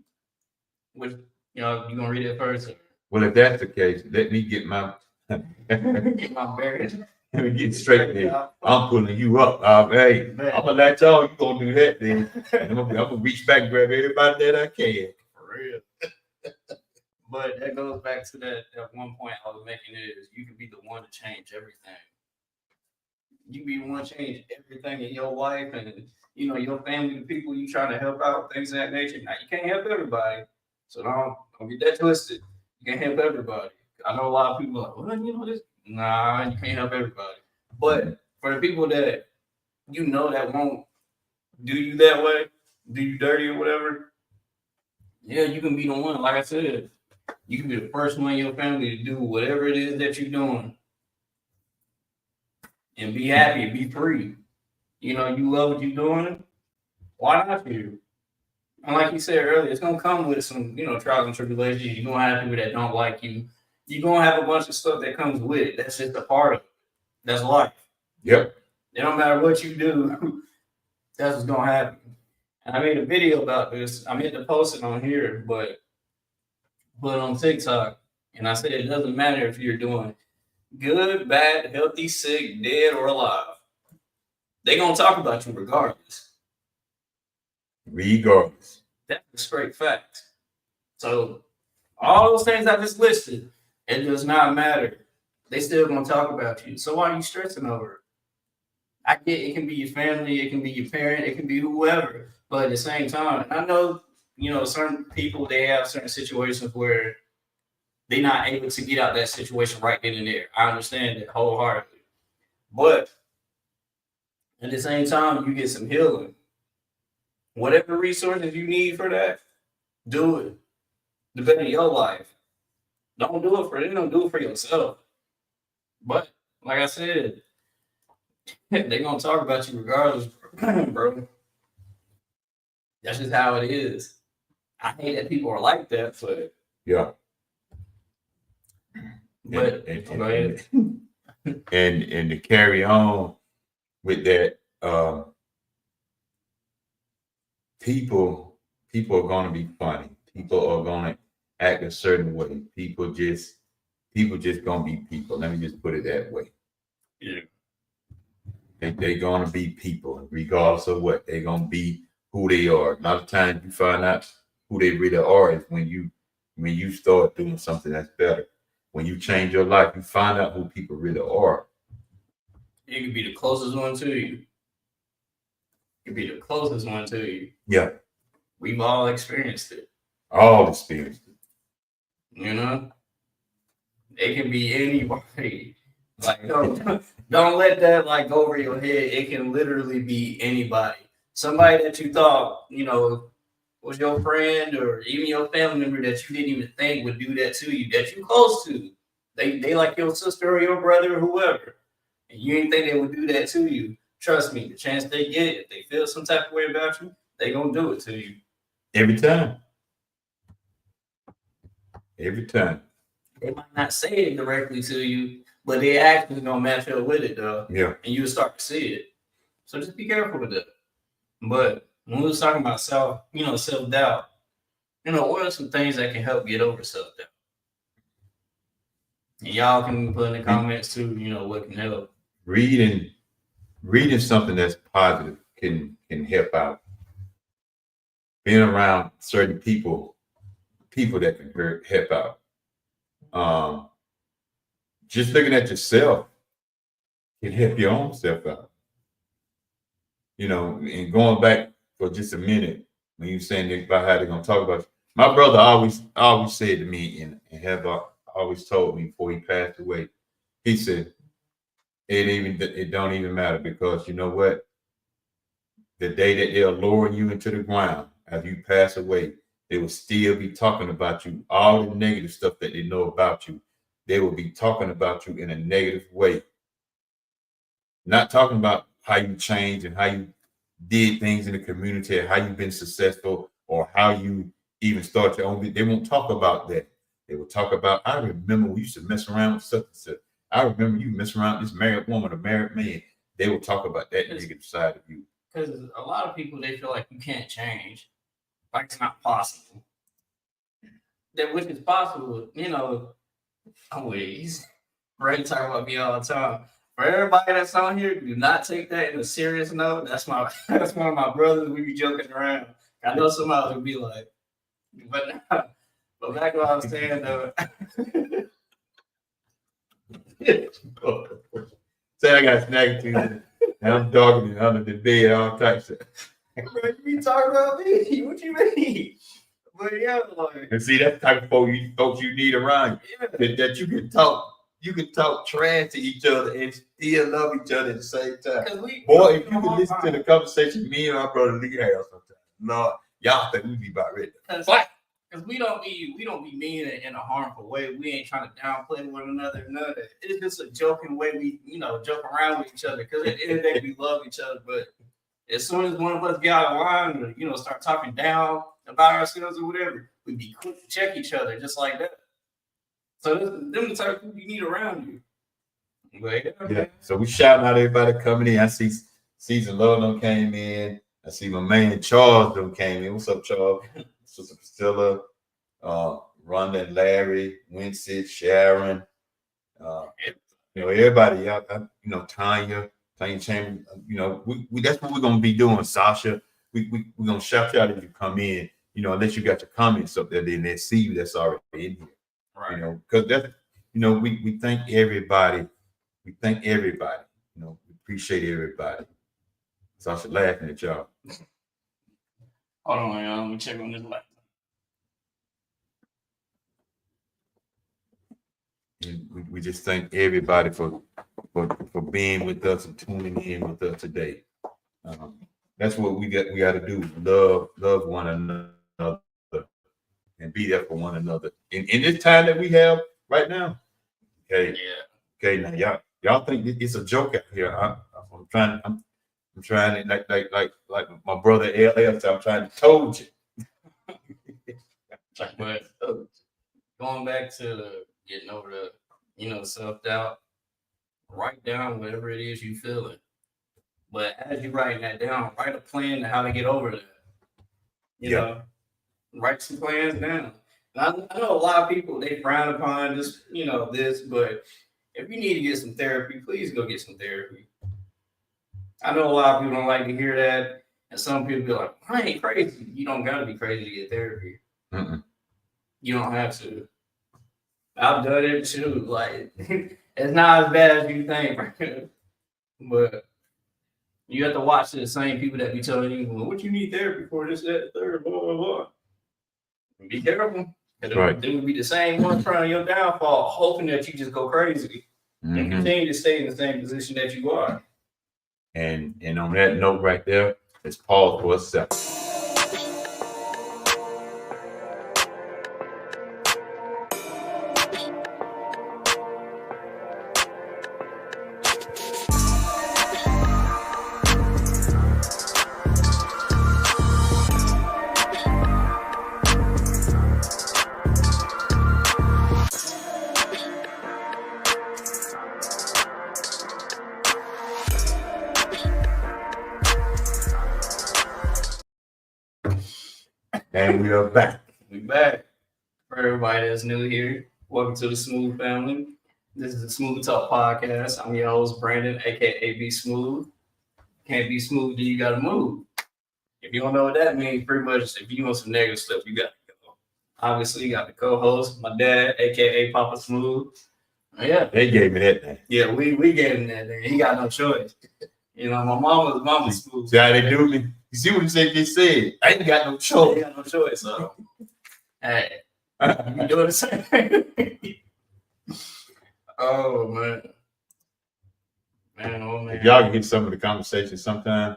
Which you gonna read it first? Well, if that's the case, let me get my Get my bearings. let me get straight there. I'm pulling you up. Hey, I'm gonna let y'all. You gonna do that then? And I'm gonna reach back and grab everybody that I can. For real. But that goes back to that one point I was making is you can be the one to change everything. you be want to change everything in your life and your family, the people you trying to help out, things of that nature. Now you can't help everybody, so don't get that twisted. You can't help everybody. I know a lot of people are like, well, this. Nah, you can't help everybody. But for the people that that won't do you that way, do you dirty or whatever, yeah, you can be the one. Like I said, you can be the first one in your family to do whatever it is that you're doing and be happy, be free. You love what you're doing. Why not you? And like you said earlier, it's gonna come with some, trials and tribulations. You're gonna have people that don't like you. You're gonna have a bunch of stuff that comes with it. That's just a part of it. That's life. Yep. It don't matter what you do, that's what's gonna happen. And I made a video about this. I meant to post it on here, but put it on TikTok. And I said it doesn't matter if you're doing good, bad, healthy, sick, dead, or alive. They're gonna talk about you regardless. Regardless. That's a straight fact. So all those things I just listed, it does not matter. They still gonna talk about you. So why are you stressing over it? I get it can be your family, it can be your parent, it can be whoever. But at the same time, I know, certain people, they have certain situations where they're not able to get out that situation right then and there. I understand that wholeheartedly. But at the same time, you get some healing. Whatever resources you need for that, do it. To better your life. Don't do it for them, don't do it for yourself. But like I said, they're gonna talk about you regardless, bro. That's just how it is. I hate that people are like that, but Yeah. But go ahead. And to carry on with that, people are gonna be funny. People are gonna act a certain way. People just gonna be people. Let me just put it that way. Yeah. They're gonna be people, regardless of what. They're gonna be who they are. A lot of times you find out who they really are is when you start doing something that's better. When you change your life, you find out who people really are. It could be the closest one to you. It could be the closest one to you. Yeah. We've all experienced it. All experienced it. It can be anybody. Like don't let that go over your head. It can literally be anybody. Somebody that you thought, was your friend or even your family member that you didn't even think would do that to you, that you close to. They like your sister or your brother or whoever. And you didn't think they would do that to you. Trust me, the chance they get, if they feel some type of way about you, they gonna do it to you. Every time. Every time. They might not say it directly to you, but their actions gonna match up with it though. Yeah. And you'll start to see it. So just be careful with that. But when we was talking about self-doubt, what are some things that can help get over self-doubt? And y'all can put in the comments too, what can help. Reading something that's positive can help out. Being around certain people that can help out. Just looking at yourself can help your own self out. And going back for just a minute, when you saying about how they're gonna talk about you, my brother always said to me and have always told me before he passed away, he said, it don't even matter, because you know what? The day that they'll lower you into the ground as you pass away, they will still be talking about you. All the negative stuff that they know about you, they will be talking about you in a negative way. Not talking about how you changed and how you did things in the community, or how you've been successful, or how you even start your own. They won't talk about that. They will talk about, I remember we used to mess around with such and such. I remember you mess around with this married woman, a married man. They will talk about that negative side of you. Because a lot of people, they feel like you can't change. Like it's not possible. That which is possible, always. Ray talk about me all the time. For everybody that's on here, do not take that in a serious note. That's one of my brothers. We be joking around. I know somebody would be like, but back to what I was saying though. Say I got snagged too, and I'm dogging it under the bed, all types of. Bro, you be talking about me? What you mean? But yeah, like, And see, that's the type of folks you need around yeah. you. That you can talk trash to each other and still love each other at the same time. Cause we, Boy, if you can listen to the conversation me and my brother Lee have sometimes, Lord, y'all think we be about ready. Cause we don't be mean in a harmful way. We ain't trying to downplay one another. None of that. It's just a joking way we, joke around with each other. Cause at the end of the day, we love each other. But as soon as one of us get out of line, or start talking down about ourselves or whatever, we be quick to check each other just like that. So them the type of people you need around you. But, Yeah. So we shouting out everybody coming in. I see Season Love done came in. I see my man Charles done came in. What's up, Charles? Sister Priscilla, Rhonda and Larry, Winsett, Sharon, everybody, y'all, Tanya Chamber, we that's what we're gonna be doing, Sasha. We're gonna shout you out if you come in, unless you got your comments up there, then they see you that's already in here. right. Because that's we thank everybody. We thank everybody, we appreciate everybody. Sasha laughing at y'all. Hold on, y'all. Let me check on this light. And we just thank everybody for being with us and tuning in with us today. That's what we got to do. Love one another and be there for one another. In this time that we have right now. Okay. Yeah. Okay. Now y'all think it's a joke out here. I'm trying to like my brother LL said, I'm trying to told you. But going back to getting over the, self-doubt, write down whatever it is you feeling. But as you writing that down, write a plan to how to get over that. You know, write some plans down. And I know a lot of people, they frown upon this, this, but if you need to get some therapy, please go get some therapy. I know a lot of people don't like to hear that. And some people be like, I ain't crazy. You don't got to be crazy to get therapy. Mm-mm. You don't have to. I've done it too. Like, it's not as bad as you think. But you have to watch the same people that be telling you, well, what you need therapy for, this, that, third, blah, blah, blah. Be careful. Right. They would be the same ones trying your downfall, hoping that you just go crazy and continue to stay in the same position that you are. And on that note right there, let's pause for a second. And we are back. We back. For everybody that's new here, welcome to the Smooth family. This is the Smooth Talk Podcast. I'm your host, Brandon, aka Be Smooth. Can't be smooth, then you gotta move. If you don't know what that means, pretty much if you want some negative stuff, you got to go. Obviously, you got the co-host, my dad, aka Papa Smooth. Yeah. They gave me that name. Yeah, we gave him that name. He got no choice. My mama's smooth. See how they do me? You see what he said? Just said, I ain't got no He choice. got no choice. So, hey, you doing the same? Oh man, oh man. If y'all can get some of the conversation sometime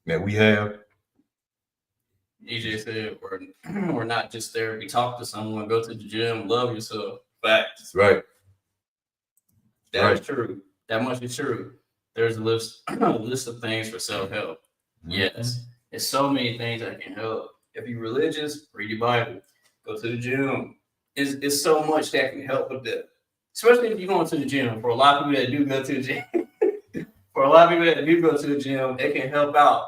that we have. EJ said, we're not just therapy. Talk to someone. Go to the gym. Love yourself. Facts. That's right. That is true. That much is true. There's a list of things for self-help. Yes. There's so many things that can help. If you're religious, read your Bible. Go to the gym. It's so much that can help with that. Especially if you're going to the gym. For a lot of people that do go to the gym, it can help out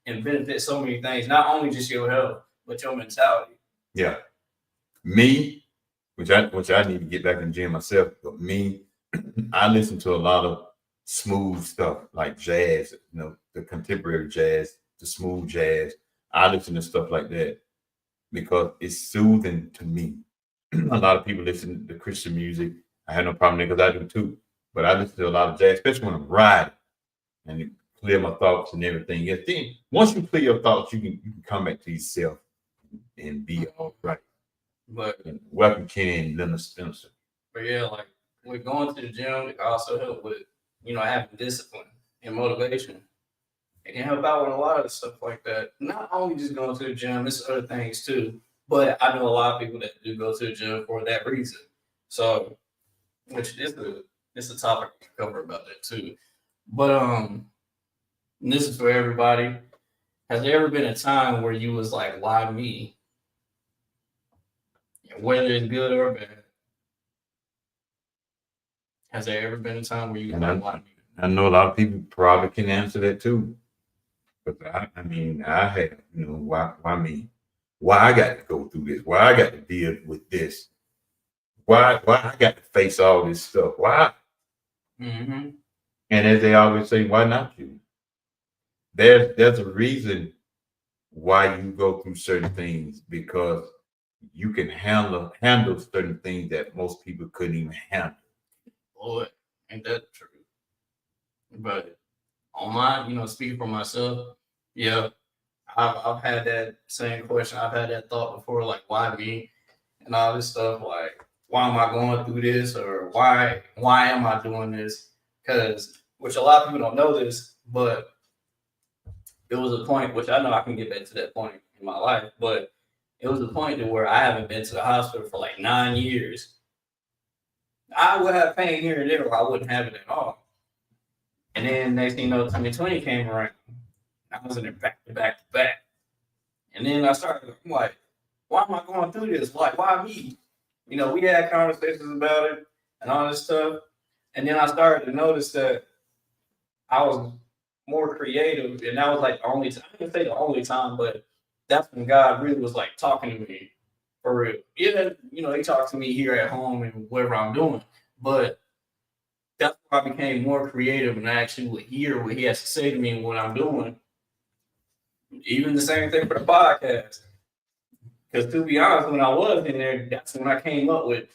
and benefit so many things. Not only just your health, but your mentality. Yeah. Me, which I need to get back in the gym myself, but me, I listen to a lot of smooth stuff like jazz, the contemporary jazz, the smooth jazz. I listen to stuff like that because it's soothing to me. A lot of people listen to Christian music. I have no problem because I do too. But I listen to a lot of jazz, especially when I'm riding and it clear my thoughts and everything. Yes, then once you clear your thoughts, you can come back to yourself and be all right. But And welcome Kenny and Leonard Spencer. but yeah, like with going to the gym, it also help with having discipline and motivation. It can help out with a lot of stuff like that. Not only just going to the gym, it's other things too. But I know a lot of people that do go to the gym for that reason. So, which is a topic to cover about that too. But and this is for everybody. Has there ever been a time where you was like, why me? Whether it's good or bad. Has there ever been a time where you was like, why me? I know a lot of people probably can answer that too. But I mean, I have, why me? Why I got to go through this? Why I got to deal with this? Why I got to face all this stuff? Why? Mm-hmm. And as they always say, why not you? There's a reason why you go through certain things, because you can handle certain things that most people couldn't even handle. Boy, ain't that true? But on my, speaking for myself, yeah, I've had that same question. I've had that thought before, like, why me? And all this stuff, like, why am I going through this? Or why am I doing this? Because, which a lot of people don't know this, but it was a point, which I know I can get back to that point in my life, but it was a point to where I haven't been to the hospital for like 9 years. I would have pain here and there, or I wouldn't have it at all. And then next thing you know, 2020 came around. I was in it back to back to back. And then I started, I'm like, why am I going through this? Like, why me? We had conversations about it and all this stuff. And then I started to notice that I was more creative. And that was like the only time, I didn't say the only time, but that's when God really was like talking to me for real. Yeah, he talks to me here at home and whatever I'm doing. But that's why I became more creative and I actually would hear what he has to say to me and what I'm doing. Even the same thing for the podcast. Because to be honest, when I was in there, that's when I came up with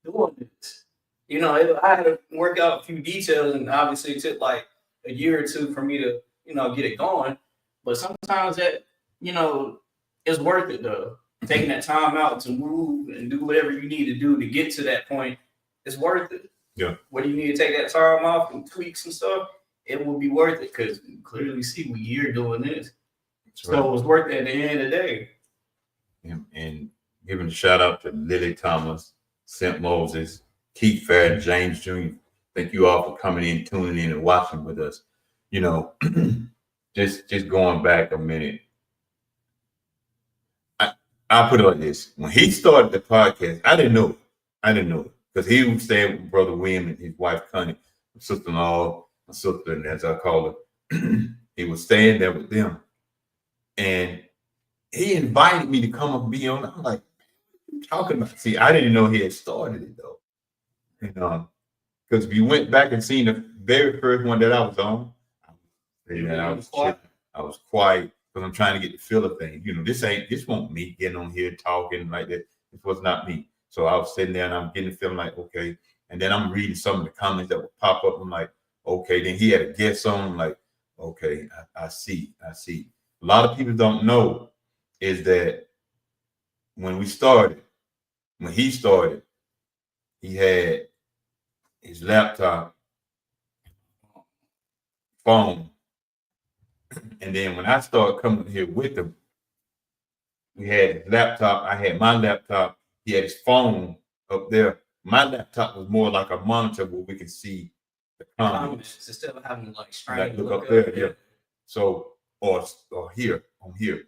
doing this. I had to work out a few details, and obviously it took like a year or two for me to, get it going. But sometimes that, it's worth it though. Taking that time out to move and do whatever you need to do to get to that point, it's worth it. Yeah. Whether you need to take that time off and tweak some stuff, it will be worth it because you clearly see you're doing this. That's right. So it was worth it at the end of the day. And giving a shout out to Lily Thomas, St. Moses, Keith Fair, James Jr. Thank you all for coming in, tuning in, and watching with us. Just going back a minute. I'll put it like this. When he started the podcast, I didn't know it. Because he was staying with Brother William and his wife Connie, my sister-in-law, my sister, and as I call her. He was staying there with them. And he invited me to come up and be on. I'm like, what are you talking about? See, I didn't know he had started it though. Because if you went back and seen the very first one that I was on, I was quiet because I'm trying to get the feel of things. This won't me getting on here talking like that. This was not me. So I was sitting there and I'm getting the feeling like, okay. And then I'm reading some of the comments that would pop up. I'm like, okay. Then he had a guest on. I'm like, okay, I see. A lot of people don't know is that when he started, he had his laptop, phone. And then when I started coming here with him, we had his laptop. I had my laptop. He had his phone up there. My laptop was more like a monitor where we can see the comments instead of having to like look up there. Yeah. So or here on here,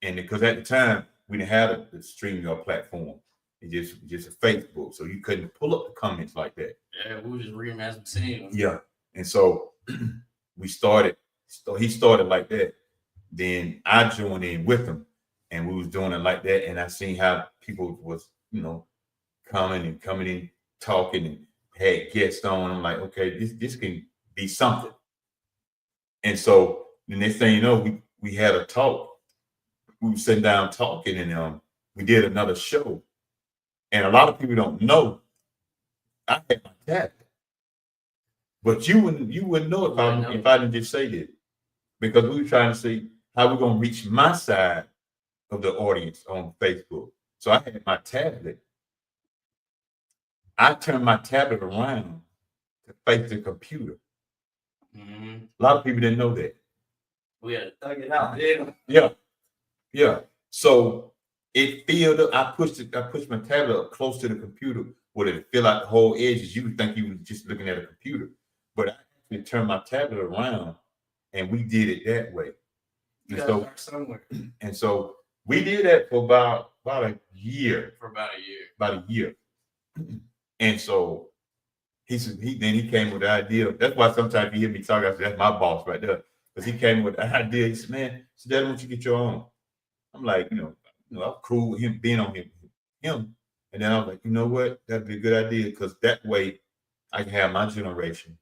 and because at the time we didn't have the StreamYard platform. It's just a Facebook, so you couldn't pull up the comments like that. Yeah, we were just reading as we seen them. Yeah, and so we started. So he started like that. Then I joined in with him, and we was doing it like that. And I seen how people was, coming in, talking, and had guests on. I'm like, okay, this can be something. And so the next thing you know, we had a talk. We were sitting down talking, and we did another show. And a lot of people don't know I had my tablet. But you wouldn't know if I didn't just say this, because we were trying to see how we're gonna reach my side of the audience on Facebook. So I had my tablet. I turned my tablet around to face the computer. Mm-hmm. A lot of people didn't know that. We had to thug it out. Yeah. Yeah, yeah. So it filled up. I pushed my tablet up close to the computer where it fill out the whole edges. You would think you were just looking at a computer, but I actually turned my tablet around, and we did it that way. You And gotta so, start somewhere. and so we did that for about a year. For about a year. About a year. And so he came with the idea. That's why sometimes you hear me talk, I say, that's my boss right there. Because he came with the idea. He said, man, so Dad, why don't you get your own? I'm like, I'm cool with him being on him. And then I was like, you know what? That'd be a good idea, because that way I can have my generation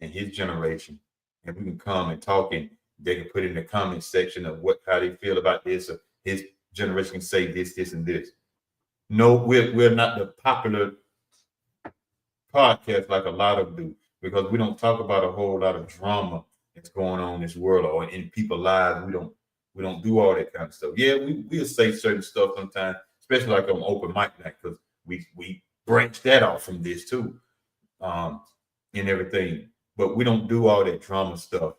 and his generation, and we can come and talk, and they can put in the comment section of how they feel about this, or his generation can say this, this, and this. No, we're not the popular podcast like a lot of them do, because we don't talk about a whole lot of drama that's going on in this world or in people's lives. We don't do all that kind of stuff. Yeah, we'll say certain stuff sometimes, especially like on open mic night, because we branch that off from this too, and everything. But we don't do all that drama stuff.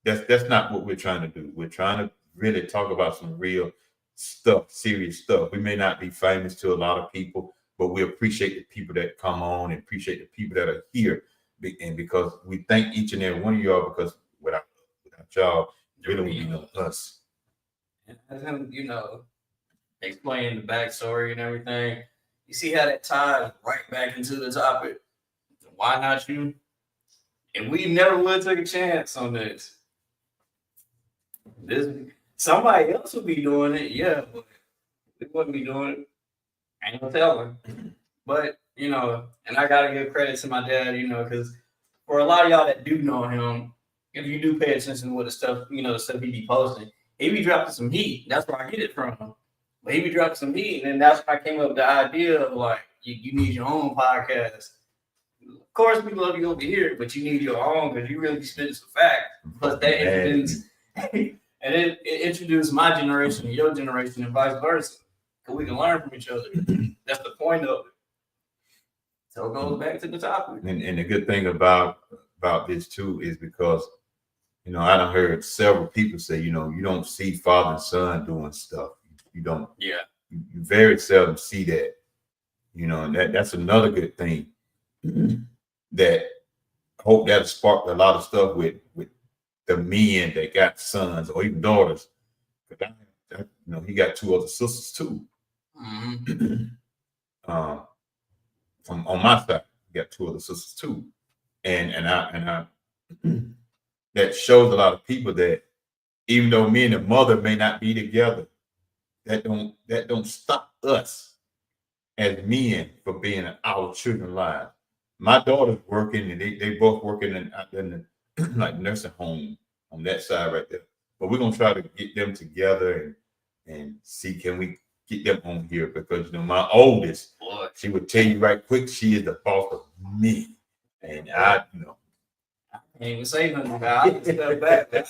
That's not what we're trying to do. We're trying to really talk about some real stuff, serious stuff. We may not be famous to a lot of people, but we appreciate the people that come on and appreciate the people that are here. And because we thank each and every one of y'all, because without y'all, really wouldn't be no us. And as him, explain the backstory and everything, you see how that ties right back into the topic. Why not you? And we never would took a chance on this. Somebody else would be doing it, yeah, but we wouldn't be doing it. Ain't no telling. But, and I gotta give credit to my dad, because for a lot of y'all that do know him, if you do pay attention to what the stuff he be posting, he be dropping some heat. That's where I get it from. But he be dropping some heat, and then that's when I came up with the idea of like, you need your own podcast. Of course, we love you over here, but you need your own because you really be spitting some facts. Plus, that introduced, and it introduced my generation to your generation and vice versa. Because we can learn from each other. That's the point of it. So it goes back to the topic. And the good thing about this too is because, I done heard several people say, you don't see father and son doing stuff. You don't. Yeah. You very seldom see that. And that's another good thing. That I hope that sparked a lot of stuff with the men that got sons or even daughters. But he got 2 other sisters too. Mm-hmm. On my side, he got 2 other sisters too, and I that shows a lot of people that even though me and the mother may not be together, that don't stop us as men for being in our children's lives. My daughter's working, and they both working in the like nursing home on that side right there. But we're gonna try to get them together and see, can we get them on here, because my oldest, she would tell you right quick, she is the boss of me, and I can't even say nothing about it. I can step back.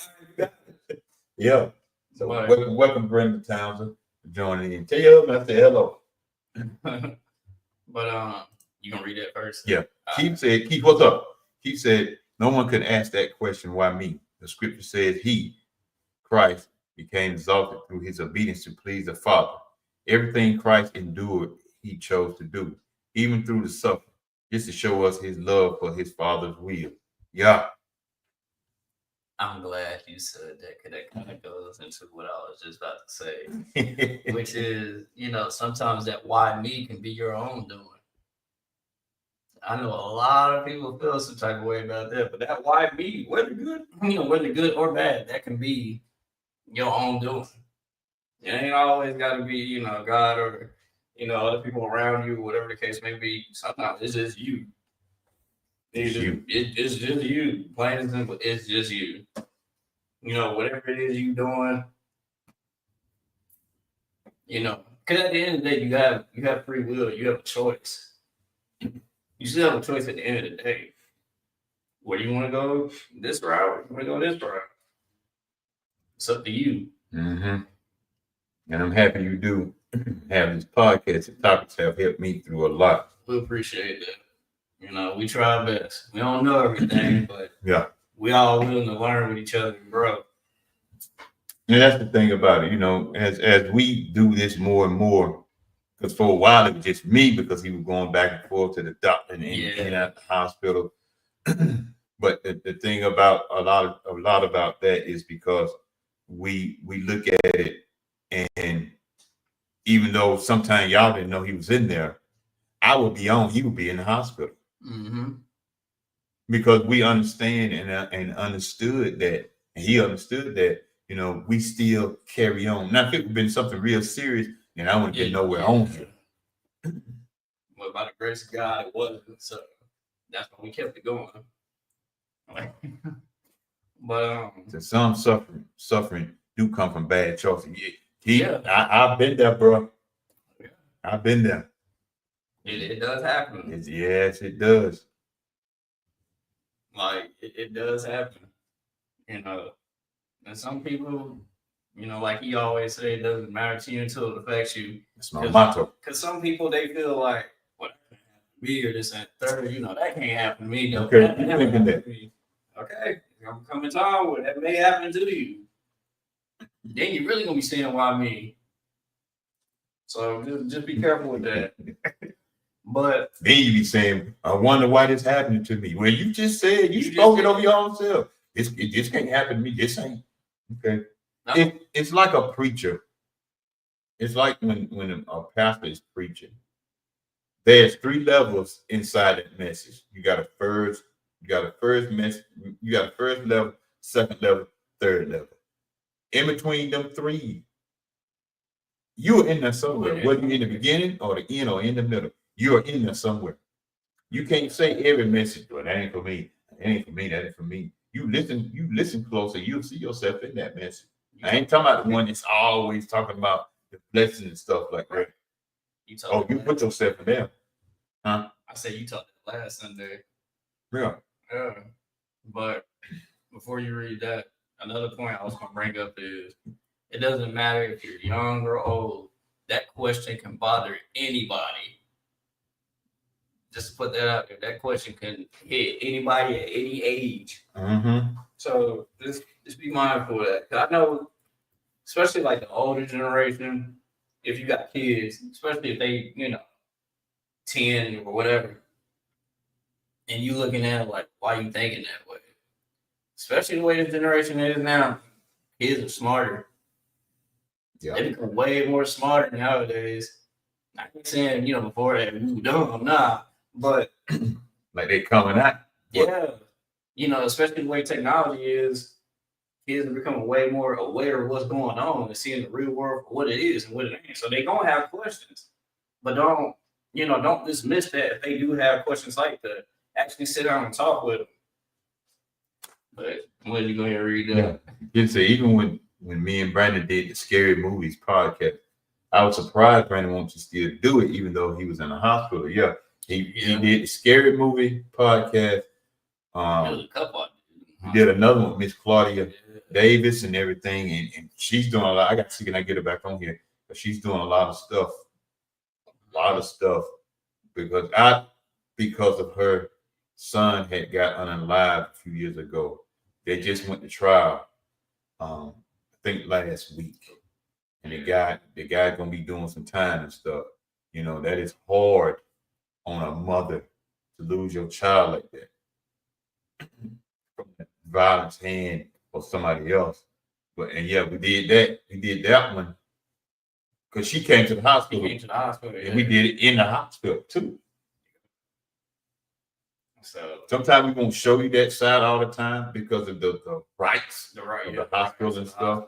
Yeah. So welcome Brenda Townsend for joining in. Tell your husband I say hello. But you gonna read that first? Yeah. Keith, what's up? Keith said, no one could ask that question, why me? The scripture says he, Christ, became exalted through his obedience to please the Father. Everything Christ endured, he chose to do, even through the suffering, just to show us his love for his Father's will. Yeah. I'm glad you said that, because that kind of goes into what I was just about to say, which is, sometimes that why me can be your own doing. I know a lot of people feel some type of way about that, but that why me, whether good or bad, that can be your own doing. It ain't always got to be, God or, other people around you, whatever the case may be. Sometimes it's just you. It's just you. Plain and simple, it's just you. Whatever it is you doing, because at the end of the day, you have free will. You have a choice. You still have a choice at the end of the day. Where do you want to go? This route? You want to go this route? It's up to you. Mm-hmm. And I'm happy you do have this podcast. The topics have helped me through a lot. We appreciate that. You know, we try our best. We don't know everything, but Yeah. we all willing to learn with each other and grow. And that's the thing about it, you know, as we do this more and more, because for a while it was just me because he was going back and forth to the doctor and in and out the hospital. But the thing about a lot about that is because we look at it, and even though sometimes y'all didn't know he was in there, I would be on, he would be in the hospital. Mm-hmm. Because we understand and understood that, and he understood that, you know, we still carry on. Now, if it had been something real serious, then I wouldn't get nowhere on here. But by the grace of God, it wasn't. So that's why we kept it going. But So some suffering do come from bad choices. Yeah. I've been there, bro. Yeah. I've been there. it does happen. Yes, it does. Like it does happen. You know, and some people, you know, like he always say, it doesn't matter to you until it affects you. That's my motto. Because some people, they feel like, what me or this and third, you know, that can't happen to me. No, Okay, that you never thinking happened to me. Okay, I'm coming time where that may happen to you. Then you're really gonna be saying why me. So just be careful with that. But Then you be saying, I wonder why this happening to me. Well, you just said, you You spoke just it over said- your own self. This can't happen to me. This ain't. Okay. no, It's like a preacher. It's like when a pastor is preaching. There's 3 levels inside that message. You got a first message, you got a first level, second level, third level. In between them 3, you're in there somewhere, whether you're in the beginning or the end or in the middle. You're in there somewhere. You can't say every message, well, that ain't for me. That ain't for me. That ain't for me. You listen closer, you'll see yourself in that message. I ain't talking about the one that's always talking about the blessing and stuff like that. you Oh, talked. you put yourself in there. Huh? I said you talked last Sunday. Yeah. Yeah. But before you read that, another point I was gonna bring up is it doesn't matter if you're young or old. That question can bother anybody. Just to put that out there, that question can hit anybody at any age. Mm-hmm. So just be mindful of that. 'Cause I know, especially like the older generation, if you got kids, especially if they, 10 or whatever, and you looking at it like, why you thinking that way? Especially the way this generation is now, kids are smarter. Yeah. They become way more smarter nowadays. Not saying, before that, we were dumb, nah. But Like they coming out. yeah, especially the way technology is, kids are becoming way more aware of what's going on and seeing the real world for what it is and what it ain't. So they're gonna have questions. But don't dismiss that if they do have questions like that. Actually sit down and talk with them. But I'm letting you go ahead and read that. Yeah. You say even when me and Brandon did the Scary Movies podcast, I was surprised Brandon wanted to still do it, even though he was in the hospital. Yeah. He did the Scary Movie podcast. There was a couple. He did another one with Miss Claudia Davis and everything, and she's doing a lot. I got to see, can I get her back on here? But she's doing a lot of stuff. Because of her son had got unalived a few years ago. They just went to trial, I think last week. And the guy gonna be doing some time and stuff. That is hard on a mother to lose your child like that from the violence hand or somebody else. We did that one because she came to the hospital. And we did it in the hospital too. So Sometimes we won't show you that side all the time because of the rights of the hospitals and stuff.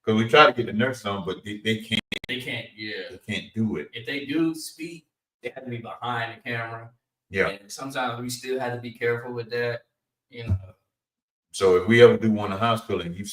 Because we try to get the nurse on, but they can't. They can't. Yeah. They can't do it. If they do speak, they have to be behind the camera. Yeah. And sometimes we still have to be careful with that. So if we ever do one in the hospital and you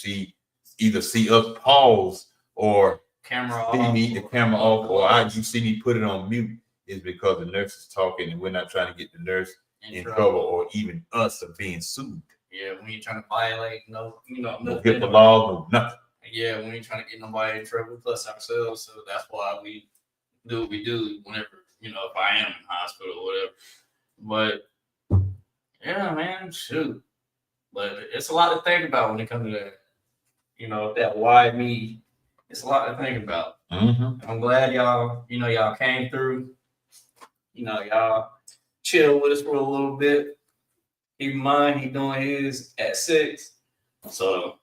either see us pause or Camera see off. me the camera off, or you see me put it on mute, is because the nurse is talking and we're not trying to get the nurse in trouble or even us of being sued. Yeah, when you're trying to violate No nothing. HIPAA law, no nothing. Yeah, we ain't trying to get nobody in trouble plus ourselves. So that's why we do what we do whenever, if I am in hospital or whatever. But yeah, man, shoot. But it's a lot to think about when it comes to that. That why me. It's a lot to think about. Mm-hmm. I'm glad y'all came through. Y'all chill with us for a little bit. Keep in mind, he doing his at 6. So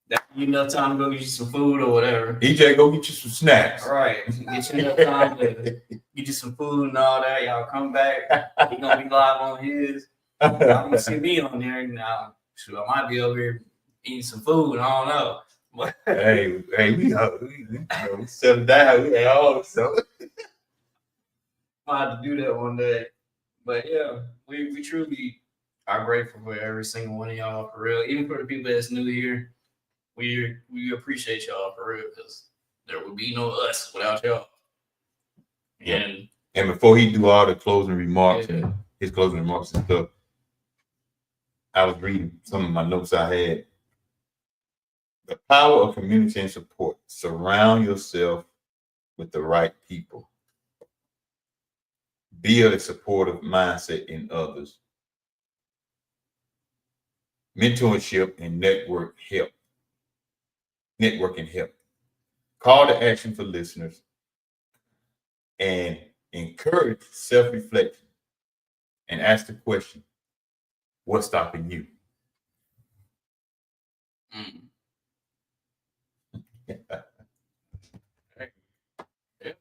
that enough time to go get you some food or whatever. EJ, go get you some snacks. All right. Get you enough time to get you some food and all that. Y'all come back. He gonna be live on his. Y'all gonna see me on there now. Shoot, I might be over here eating some food. I don't know. But hey, we settle down. We had all so. might have to do that one day. But yeah, we truly are grateful for every single one of y'all for real. Even for the people that's new here, we appreciate y'all for real because there would be no us without y'all. Yeah. And before he do all the closing remarks Yeah. and his closing remarks and stuff, I was reading some of my notes I had. The power of community and support. Surround yourself with the right people. Build a supportive mindset in others. Mentorship and networking help. Call to action for listeners and encourage self-reflection and ask the question, what's stopping you?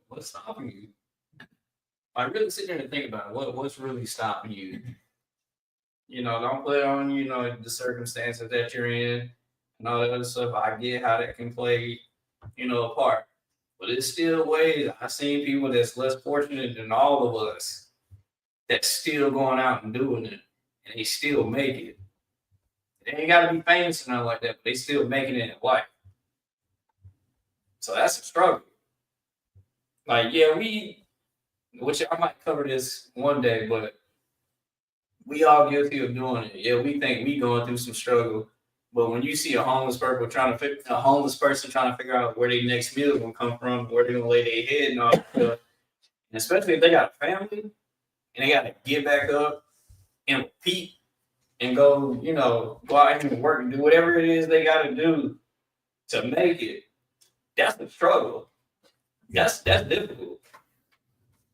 What's stopping you? I really sit there and think about it. What's really stopping you? Don't put on, the circumstances that you're in and all that other stuff. I get how that can play, a part. But it's still ways. I've seen people that's less fortunate than all of us that's still going out and doing it. And they still make it. They ain't got to be famous or nothing like that, but they still making it in life. So that's a struggle. Like, yeah, which I might cover this one day, but we all guilty of doing it. Yeah, we think we going through some struggle, but when you see a homeless person trying to figure out where their next meal gonna come from, where they gonna lay their head and all that stuff, and especially if they got a family and they got to get back up and repeat and go, go out and work and do whatever it is they got to do to make it. That's the struggle. That's difficult.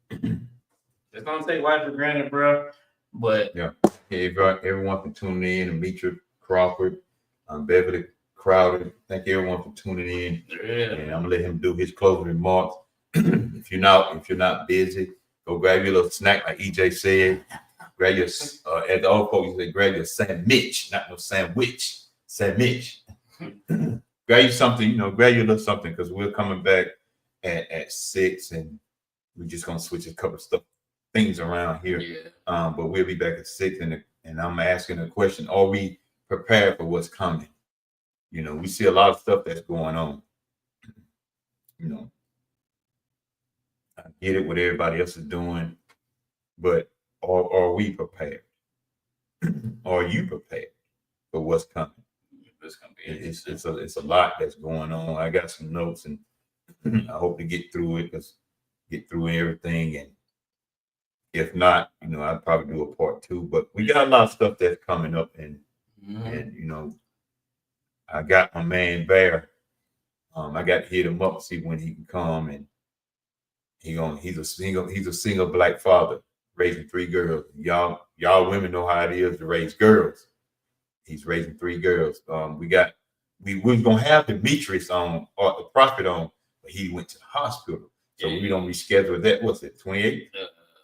It's gonna take life for granted, bro. But yeah, everyone for tuning in. Demetra Crawford, Beverly Crowder. Thank you everyone for tuning in. Yeah. And I'm gonna let him do his closing remarks. If you're not busy, go grab your little snack, like EJ said. Grab your as the old folks say, grab your sandwich, not no sandwich. Sandwich. Grab you something, grab your little something because we're coming back at 6 and we're just gonna switch a couple of things around here. Yeah. But we'll be back at 6 and I'm asking a question: are we prepared for what's coming? We see a lot of stuff that's going on. I get it what everybody else is doing, but are we prepared? Are you prepared for what's coming? It's a lot that's going on. I got some notes and I hope to get through it, get through everything. And if not, I'd probably do a part 2. But we got a lot of stuff that's coming up, and I got my man Bear. I got to hit him up, see when he can come, and he's a single black father raising 3 girls. Y'all women know how it is to raise girls. He's raising 3 girls. We was gonna have Demetrius on or the prophet on, but he went to the hospital. So we don't reschedule that. What's it? 28?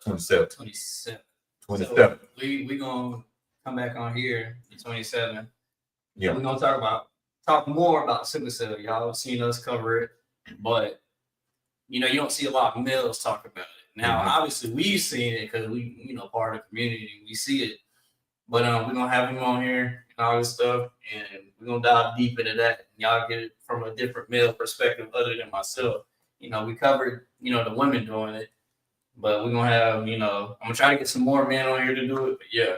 27. 27. 27. So we gonna come back on here the 27. Yeah. We're gonna talk more about sickle cell. Y'all have seen us cover it, but you don't see a lot of males talk about it. Now, obviously, we've seen it because we, part of the community, we see it. But we're gonna have him on here and all this stuff, and we're gonna dive deep into that. And y'all get it from a different male perspective other than myself. We covered, the women doing it. But we're gonna have, I'm gonna try to get some more men on here to do it. But yeah.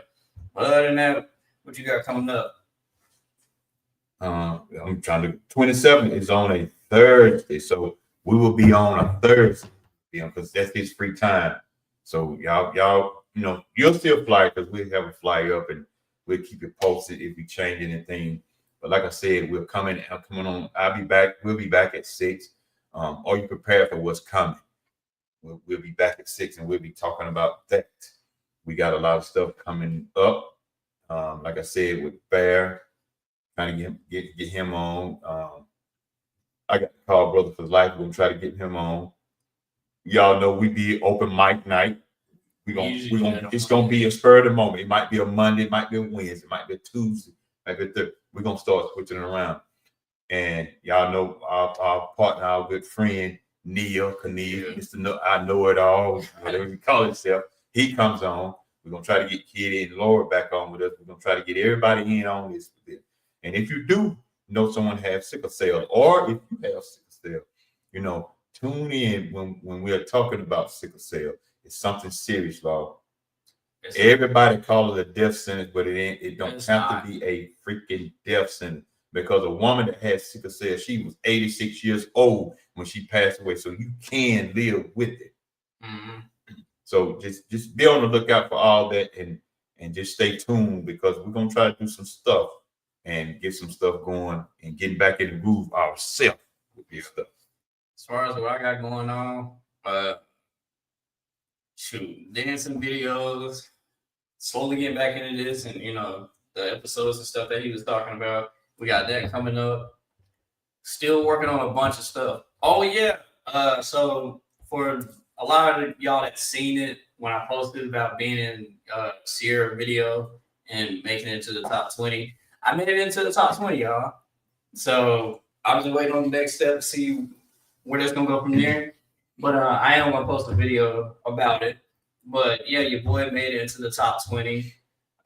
Other than that, what you got coming up? I'm trying to 27 is on a Thursday, so we will be on a Thursday, because that's his free time. So y'all, you'll still fly because we have a fly up and we'll keep it posted if we change anything. But like I said, we're coming on. I'll be back. We'll be back at 6. Are you prepared for what's coming? We'll be back at 6 and we'll be talking about that. We got a lot of stuff coming up. Like I said, with Bear, trying to get him on. I got to call Brother for Life. We're gonna try to get him on. Y'all know we be open mic night. It's gonna be a spur of the moment. It might be a Monday, it might be a Wednesday, it might be a Tuesday, might be a Thursday. We're gonna start switching it around. And y'all know our partner, our good friend Neil Knievel, Mr. I Know It All, whatever he call himself. He comes on. We're gonna try to get Kitty and Laura back on with us. We're gonna try to get everybody in on this. And if you do know someone has sickle cell, or if you have sickle cell, tune in when we are talking about sickle cell. It's something serious, Law. Everybody call it a death sentence, but it ain't. It don't have to be a freaking death sentence, because a woman that has sickle cell, she was 86 years old when she passed away. So you can live with it. Mm-hmm. So just be on the lookout for all that, and just stay tuned, because we're gonna try to do some stuff and get some stuff going and getting back in the groove ourselves with this stuff. As far as what I got going on, dancing videos, slowly getting back into this, and the episodes and stuff that he was talking about. We got that coming up. Still working on a bunch of stuff. Oh yeah. So for a lot of y'all that seen it when I posted about being in Sierra video and making it to the top 20, I made it into the top 20, y'all. So I'm just waiting on the next step to see where that's gonna go from there. But I am gonna post a video about it. But yeah, your boy made it into the top 20.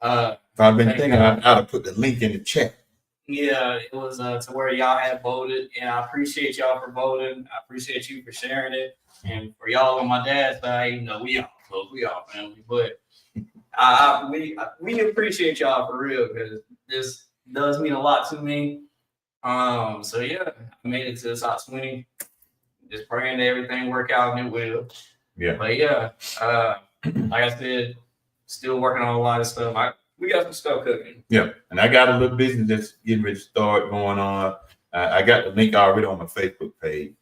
I've been thinking I ought to put the link in the chat. Yeah, it was to where y'all had voted, and I appreciate y'all for voting. I appreciate you for sharing it, and for y'all on my dad's side, we all close, we all family. But we appreciate y'all for real, because this does mean a lot to me. So yeah, I made it to the top 20. Just praying that everything work out, and it will. Yeah. But yeah, like I said, still working on a lot of stuff. We got some stuff cooking. Yeah, and I got a little business that's getting ready to start going on. I got the link already on my Facebook page.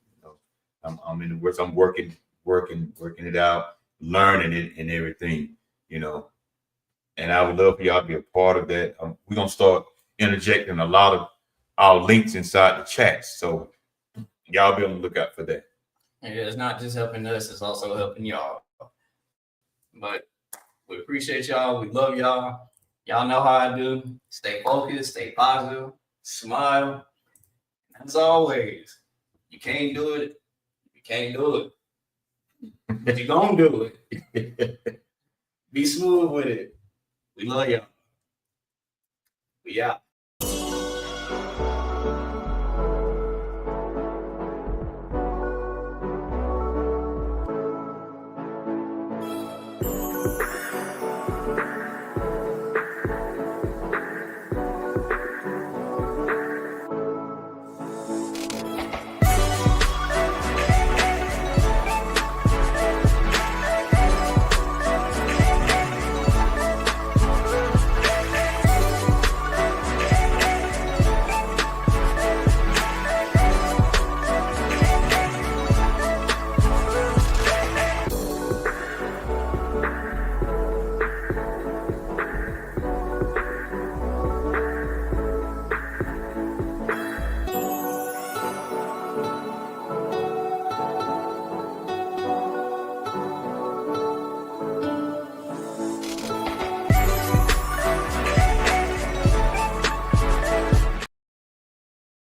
I'm in the works. I'm working it out, learning it and everything. And I would love for y'all to be a part of that. We're gonna start interjecting a lot of our links inside the chat, so y'all be on the lookout for that. Yeah, it's not just helping us; it's also helping y'all. But we appreciate y'all. We love y'all. Y'all know how I do. Stay focused, stay positive, smile. As always, you can't do it. You can't do it. But you're going to do it. Be smooth with it. We love y'all. We out.